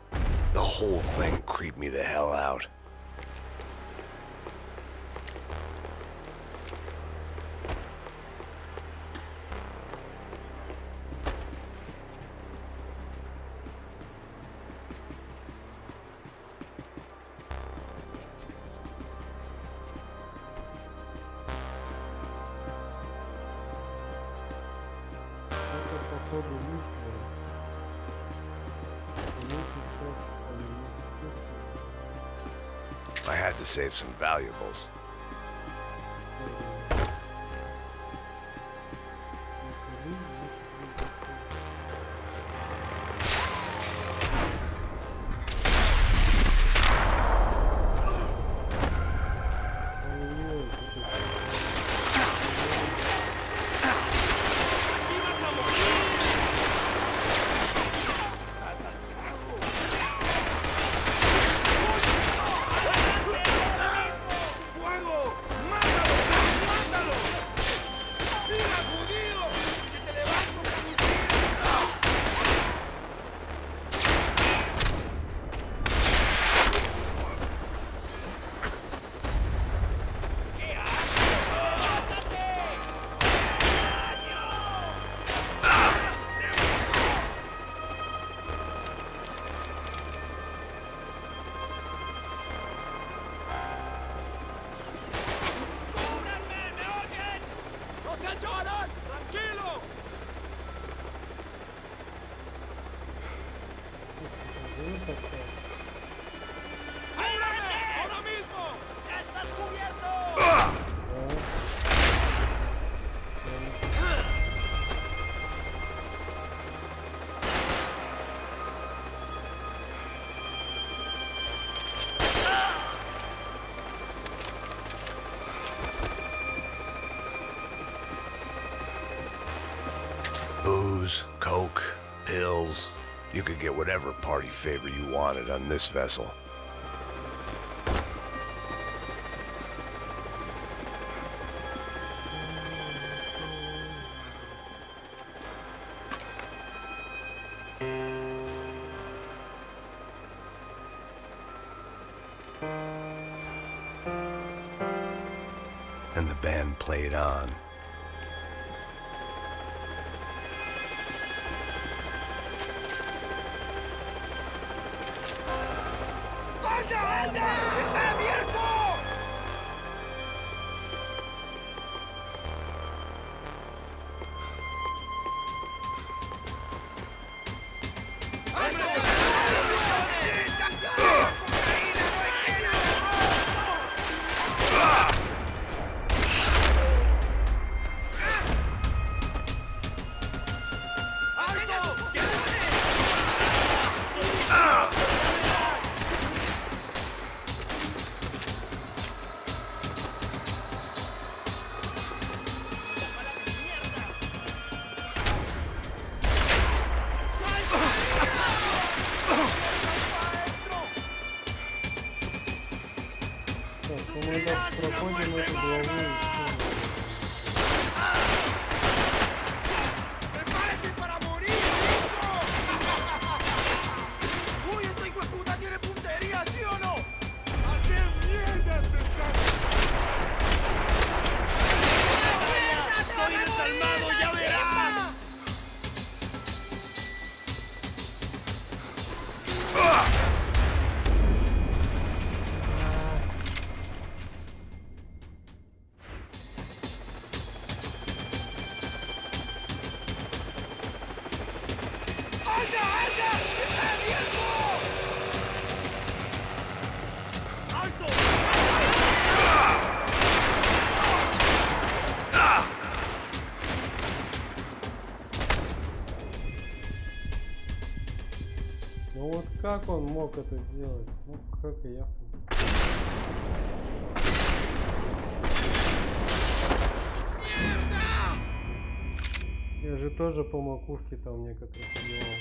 Speaker 2: The whole thing creeped me the hell out. I had to save some valuables. booze, coke, pills. You could get whatever party favor you wanted on this vessel. And the band played on.
Speaker 1: Мы так проходим эту главу. Ну вот как он мог это сделать? Ну как и я. Я же тоже по макушке там некоторых убивал.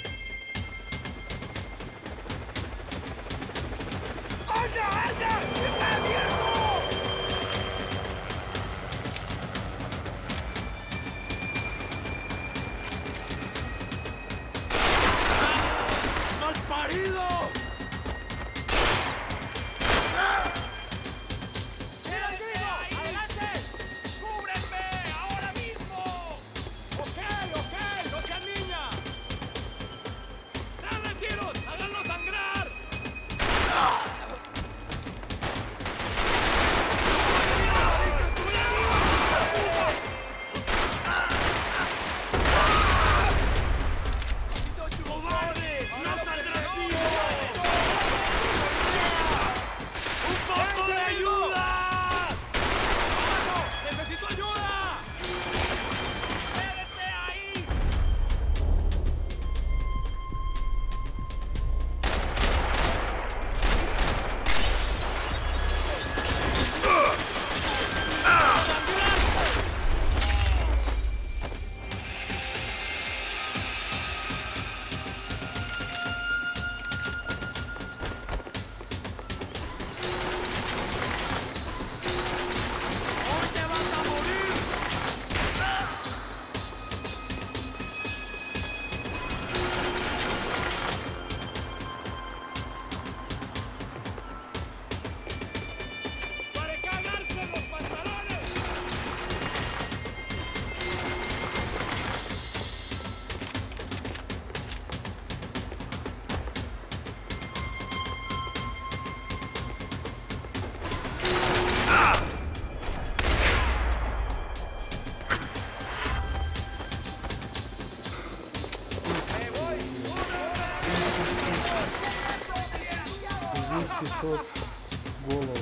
Speaker 1: Голову.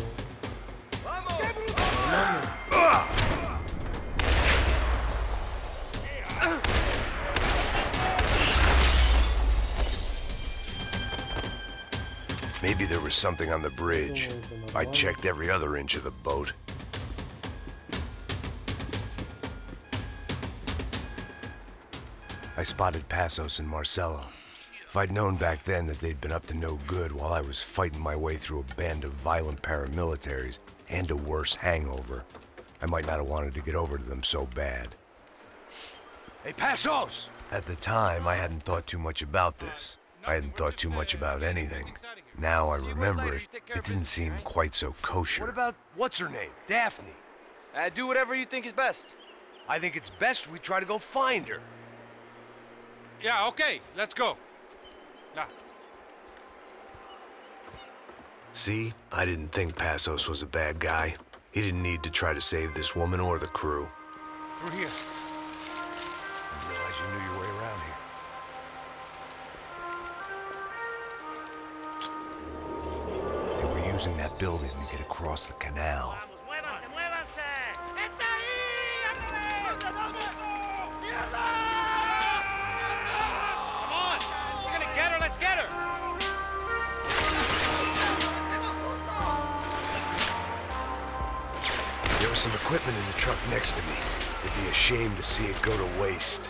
Speaker 2: Maybe there was something on the bridge. I checked every other inch of the boat. I spotted Passos and Marcelo. If I'd known back then that they'd been up to no good while I was fighting my way through a band of violent paramilitaries and a worse hangover, I might not have wanted to get over to them so bad.
Speaker 11: Hey, Passos!
Speaker 2: At the time, I hadn't thought too much about this. I hadn't thought too much about anything. Now I remember it, it didn't seem quite so kosher.
Speaker 11: What about, what's her name? Daphne?
Speaker 5: Do whatever you think is best.
Speaker 11: I think it's best we try to go find her.
Speaker 4: Yeah, okay, let's go. Yeah.
Speaker 2: See? I didn't think Passos was a bad guy. He didn't need to try to save this woman or the crew.
Speaker 4: Through here.
Speaker 2: I didn't realize you knew your way around here. They were using that building to get across the canal. There was some equipment in the truck next to me. It'd be a shame to see it go to waste.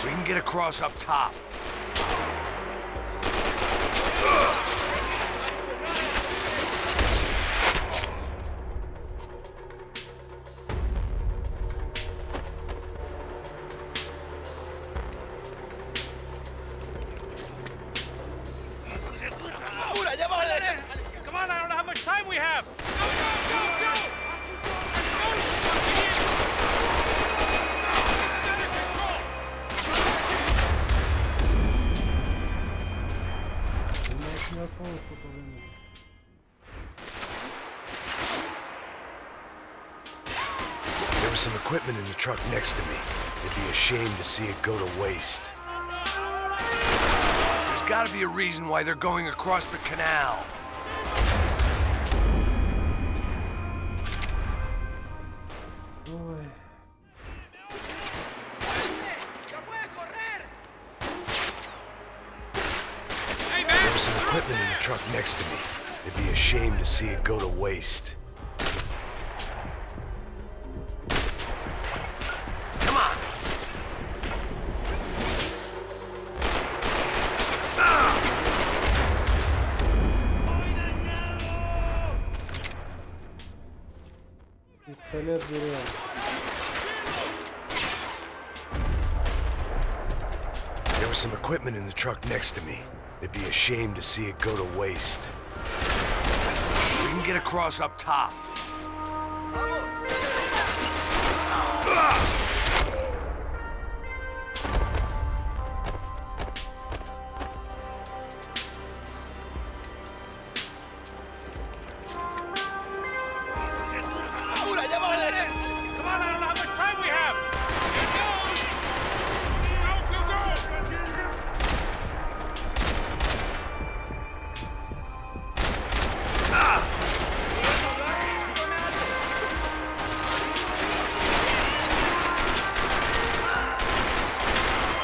Speaker 2: We can get across up top.
Speaker 4: Come on, I don't know how much time we have. Go, go, go, go!
Speaker 2: There was some equipment in the truck next to me. It'd be a shame to see it go to waste. There's gotta be a reason why they're going across the canal. There was some equipment in the truck next to me. It'd be a shame to see it go to waste. Come on!
Speaker 1: Пистолет берем.
Speaker 2: There was some equipment in the truck next to me. It'd be a shame to see it go to waste. We can get across up top.
Speaker 4: Come on, I don't know how much time we have. Here goes. Go, go, go.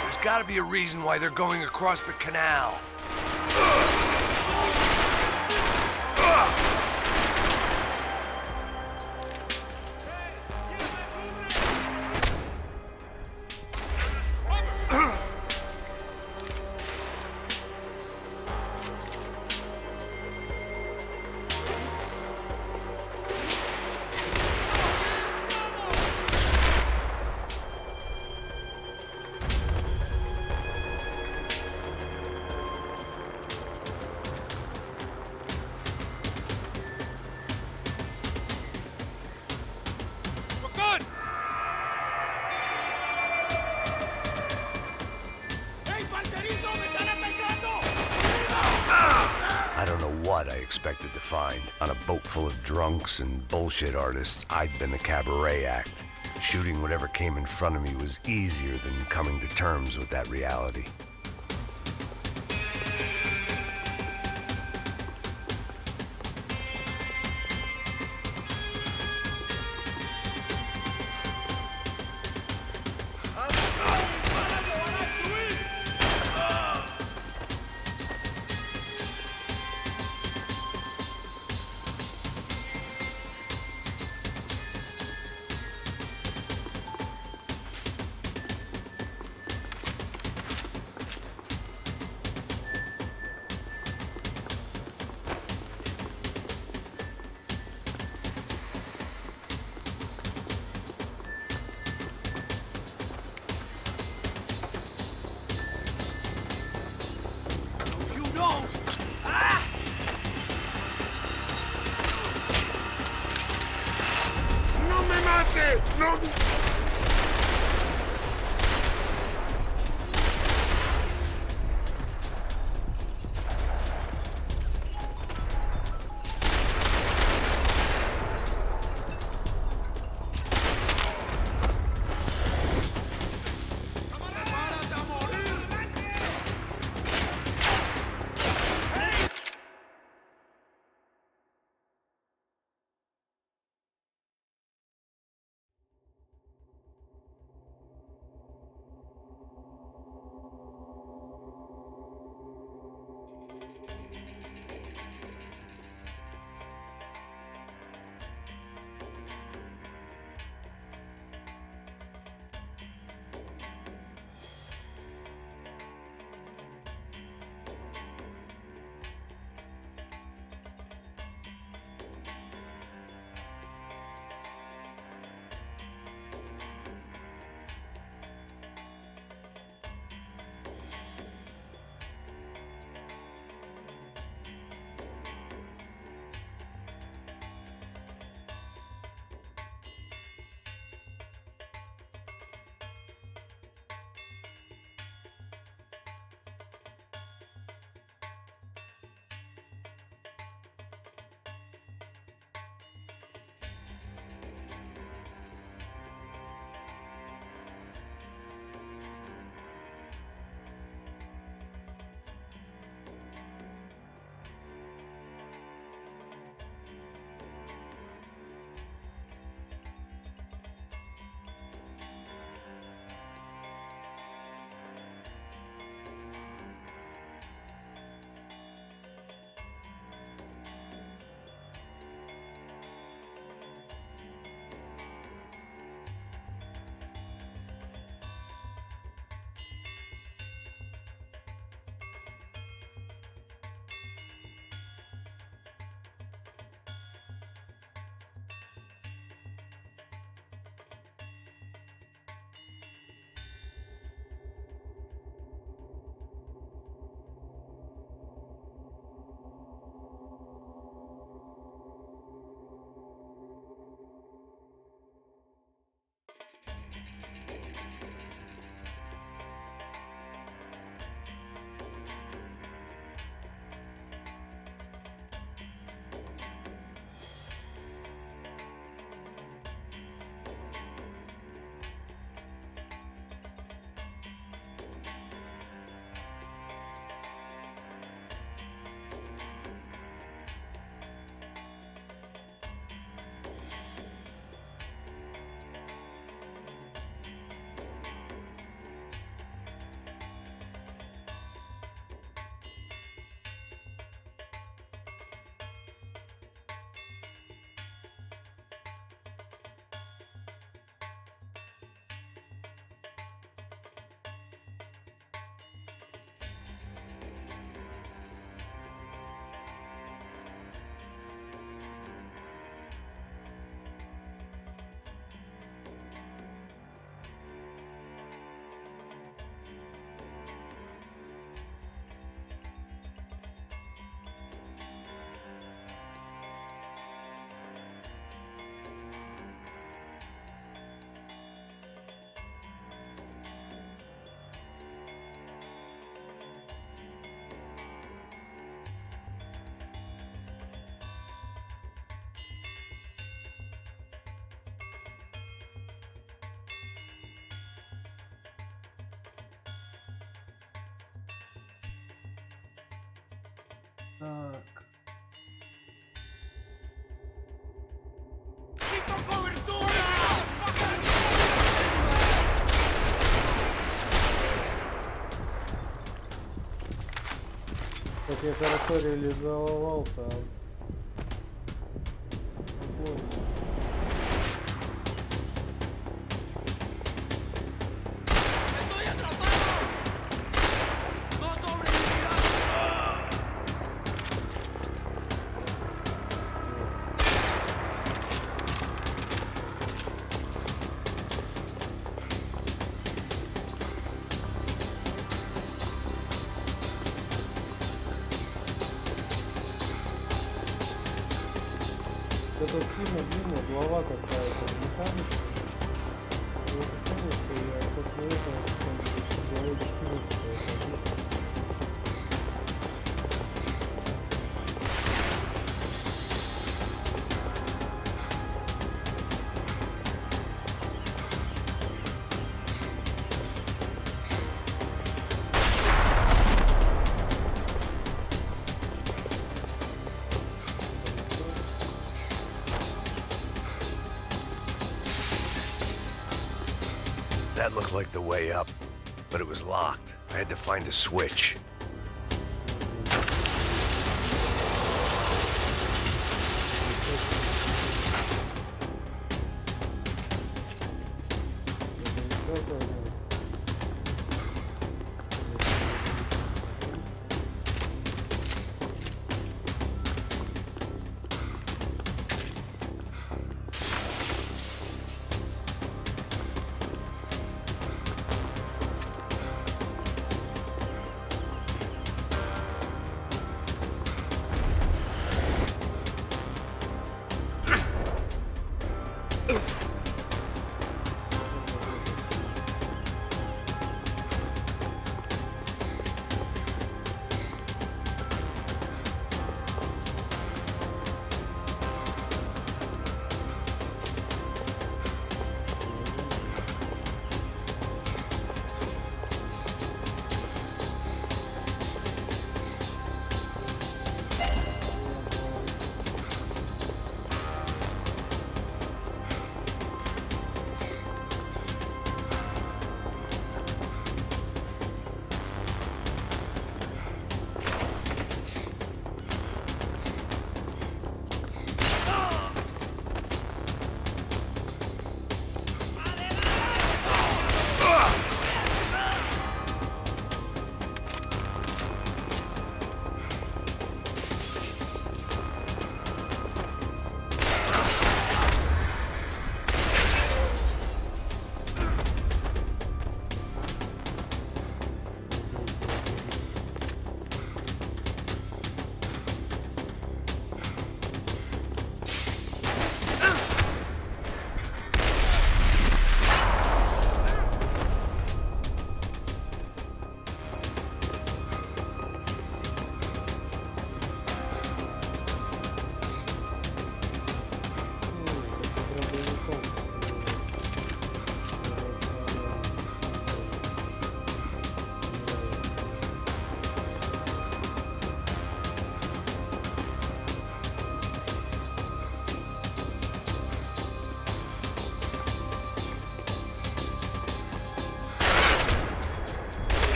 Speaker 2: There's gotta be a reason why they're going across the canal. I don't know what I expected to find. On a boat full of drunks and bullshit artists, I'd been the cabaret act. Shooting whatever came in front of me was easier than coming to terms with that reality.
Speaker 1: Так. Как я хорошо реализовал там. Это сильно длинная глава какая-то, механика. Я решил, что я после этого делаю 14.
Speaker 2: That looked like the way up, but it was locked. I had to find a switch.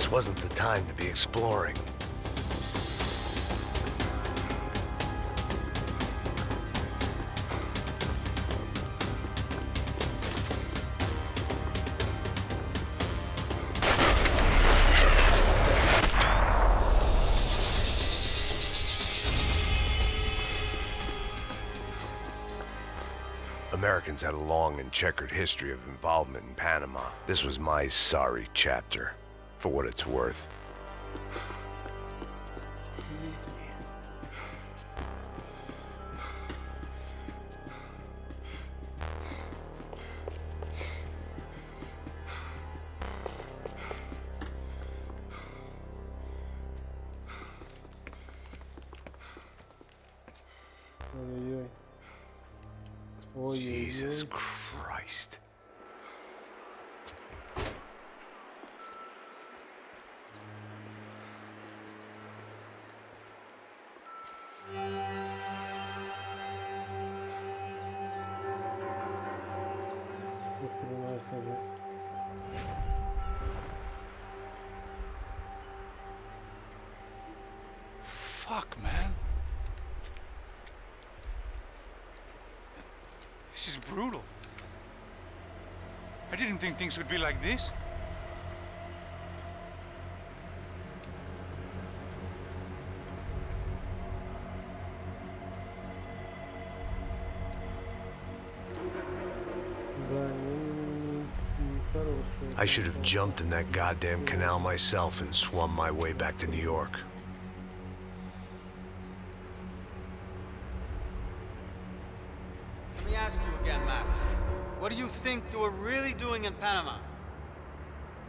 Speaker 2: This wasn't the time to be exploring. Americans had a long and checkered history of involvement in Panama. This was my sorry chapter, for what it's worth. Jesus Christ.
Speaker 4: Fuck, man. This is brutal. I didn't think things would be like this.
Speaker 2: I should have jumped in that goddamn canal myself and swum my way back to New York.
Speaker 5: Let me ask you again, Max. What do you think you were really doing in Panama?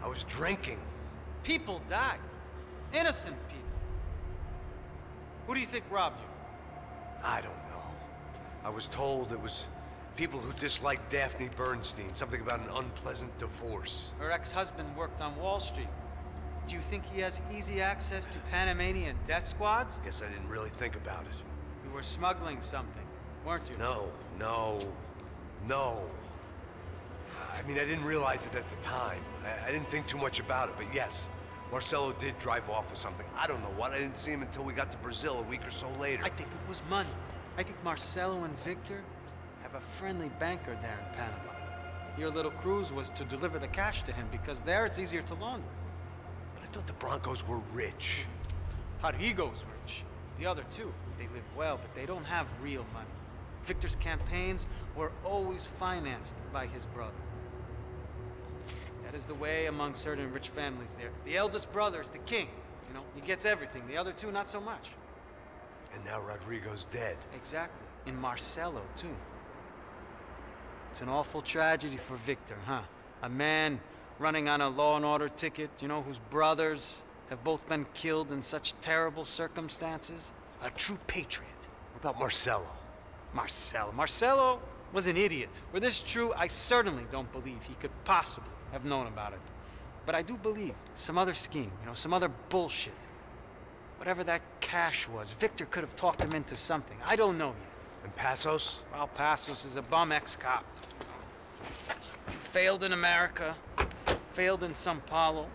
Speaker 11: I was drinking.
Speaker 5: People died. Innocent people. Who do you think robbed you?
Speaker 11: I don't know. I was told it was people who disliked Daphne Bernstein, something about an unpleasant divorce.
Speaker 5: Her ex-husband worked on Wall Street. Do you think he has easy access to Panamanian death squads?
Speaker 11: Guess I didn't really think about it.
Speaker 5: You were smuggling something, weren't you?
Speaker 11: No. I mean, I didn't realize it at the time. I didn't think too much about it, but yes, Marcelo did drive off with something. I don't know what. I didn't see him until we got to Brazil a week or so later.
Speaker 5: I think it was money. I think Marcelo and Victor have a friendly banker there in Panama. Your little cruise was to deliver the cash to him because there it's easier to launder.
Speaker 11: But I thought the Broncos were rich.
Speaker 5: Rodrigo's rich. The other two, they live well, but they don't have real money. Victor's campaigns were always financed by his brother. That is the way among certain rich families there. The eldest brother is the king. You know, he gets everything. The other two, not so much.
Speaker 11: And now Rodrigo's dead.
Speaker 5: Exactly. And Marcelo, too. It's an awful tragedy for Victor, huh? A man running on a law and order ticket, you know, whose brothers have both been killed in such terrible circumstances. A true patriot.
Speaker 11: What about Marcelo?
Speaker 5: Marcelo was an idiot. Were this true, I certainly don't believe he could possibly have known about it. But I do believe some other scheme, you know, some other bullshit. Whatever that cash was, Victor could have talked him into something. I don't know yet.
Speaker 11: And Passos?
Speaker 5: Well, Passos is a bum ex-cop. Failed in America, failed in Sao Paulo.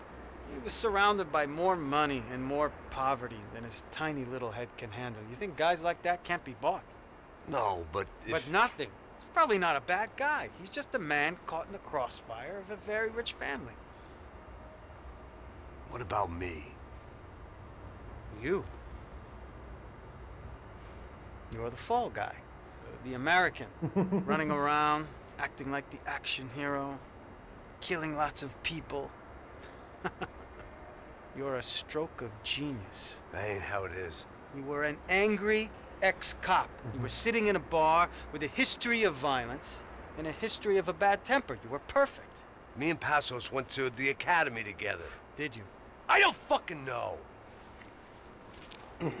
Speaker 5: He was surrounded by more money and more poverty than his tiny little head can handle. You think guys like that can't be bought?
Speaker 11: No, but if...
Speaker 5: But nothing. He's probably not a bad guy. He's just a man caught in the crossfire of a very rich family.
Speaker 11: What about me?
Speaker 5: You. You're the fall guy. The American. Running around, acting like the action hero. Killing lots of people. You're a stroke of genius.
Speaker 11: That ain't how it is.
Speaker 5: You were an angry ex-cop. You were sitting in a bar with a history of violence and a history of a bad temper. You were perfect.
Speaker 11: Me and Passos went to the academy together.
Speaker 5: Did you?
Speaker 11: I don't fucking know.
Speaker 5: Okay,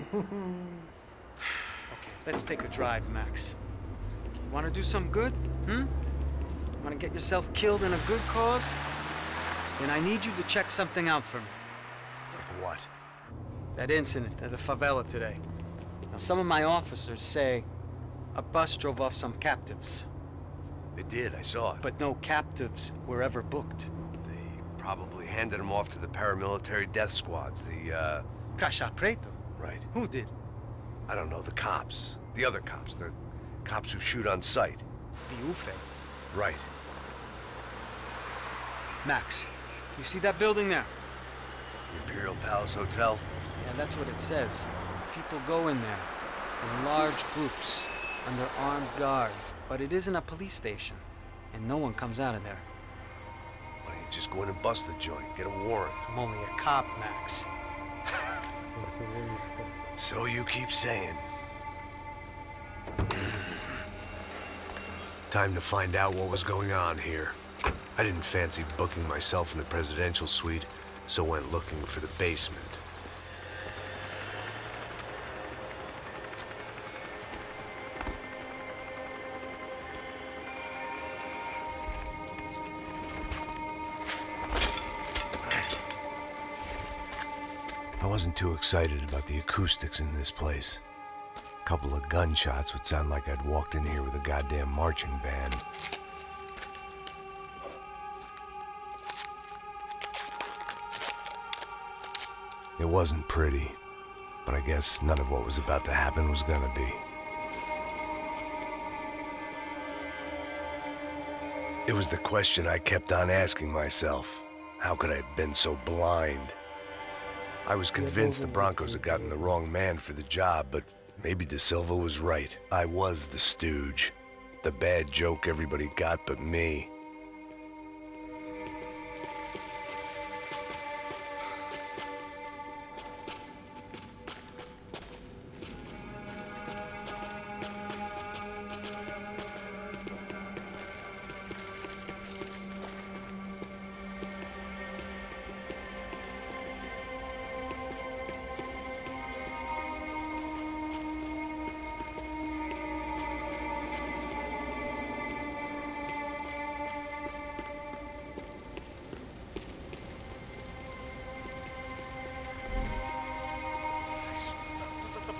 Speaker 5: let's take a drive, Max. You want to do some good? Want to get yourself killed in a good cause? Then I need you to check something out for me.
Speaker 11: Like what?
Speaker 5: That incident at the favela today. Now, some of my officers say a bus drove off some captives.
Speaker 11: They did, I saw it.
Speaker 5: But no captives were ever booked.
Speaker 11: They Probably handed him off to the paramilitary death squads, the,
Speaker 5: Cracha Preto?
Speaker 11: Right.
Speaker 5: Who did?
Speaker 11: I don't know, the cops. The other cops, the cops who shoot on sight.
Speaker 5: The UFE.
Speaker 11: Right.
Speaker 5: Max, you see that building there?
Speaker 11: The Imperial Palace Hotel?
Speaker 5: Yeah, that's what it says. People go in there in large groups under armed guard. But it isn't a police station, and no one comes out of there.
Speaker 11: Why don't you just go in and bust the joint, get a warrant?
Speaker 5: I'm only a cop, Max.
Speaker 11: So you keep saying. Time to find out what was going on here. I didn't fancy booking myself in the presidential suite, so went looking for the basement. I wasn't too excited about the acoustics in this place. A couple of gunshots would sound like I'd walked in here with a goddamn marching band. It wasn't pretty, but I guess none of what was about to happen was gonna be. It was the question I kept on asking myself. How could I have been so blind? I was convinced the Broncos had gotten the wrong man for the job, but maybe De Silva was right. I was the stooge. The bad joke everybody got but me.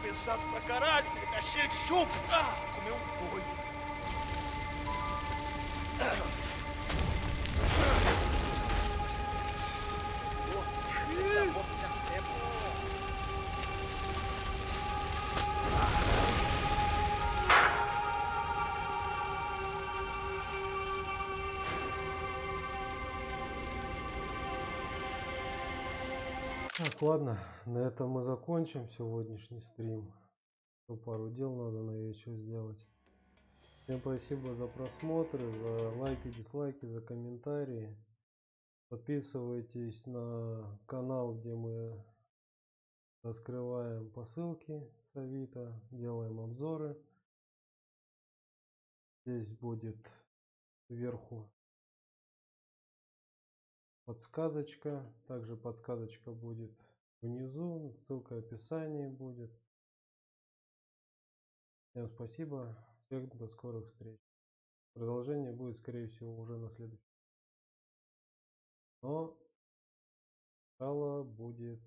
Speaker 4: Pesado pra caralho, ele tá cheio de chumbo. Ah, comeu boi.
Speaker 1: Так, ладно, на этом мы закончим сегодняшний стрим. Пару дел надо на вечер сделать. Всем спасибо за просмотры, за лайки, дизлайки, за комментарии. Подписывайтесь на канал, где мы раскрываем посылки с Авито, делаем обзоры. Здесь будет сверху подсказочка. Также подсказочка будет внизу. Ссылка в описании будет. Всем спасибо. Всех до скорых встреч. Продолжение будет, скорее всего, уже на следующем. Но сначала будет,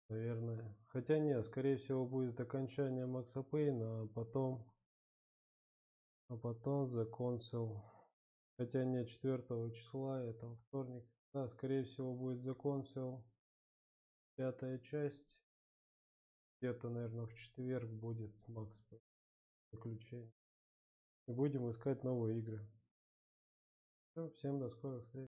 Speaker 1: наверное... Хотя нет, скорее всего, будет окончание Макса Пейна, а потом The Council. Хотя нет, 4 числа, это вторник. Да, скорее всего, будет The Council, 5-я часть. Где-то, наверное, в четверг будет Макс Пейн заключение. И будем искать новые игры. Все, всем до скорых встреч.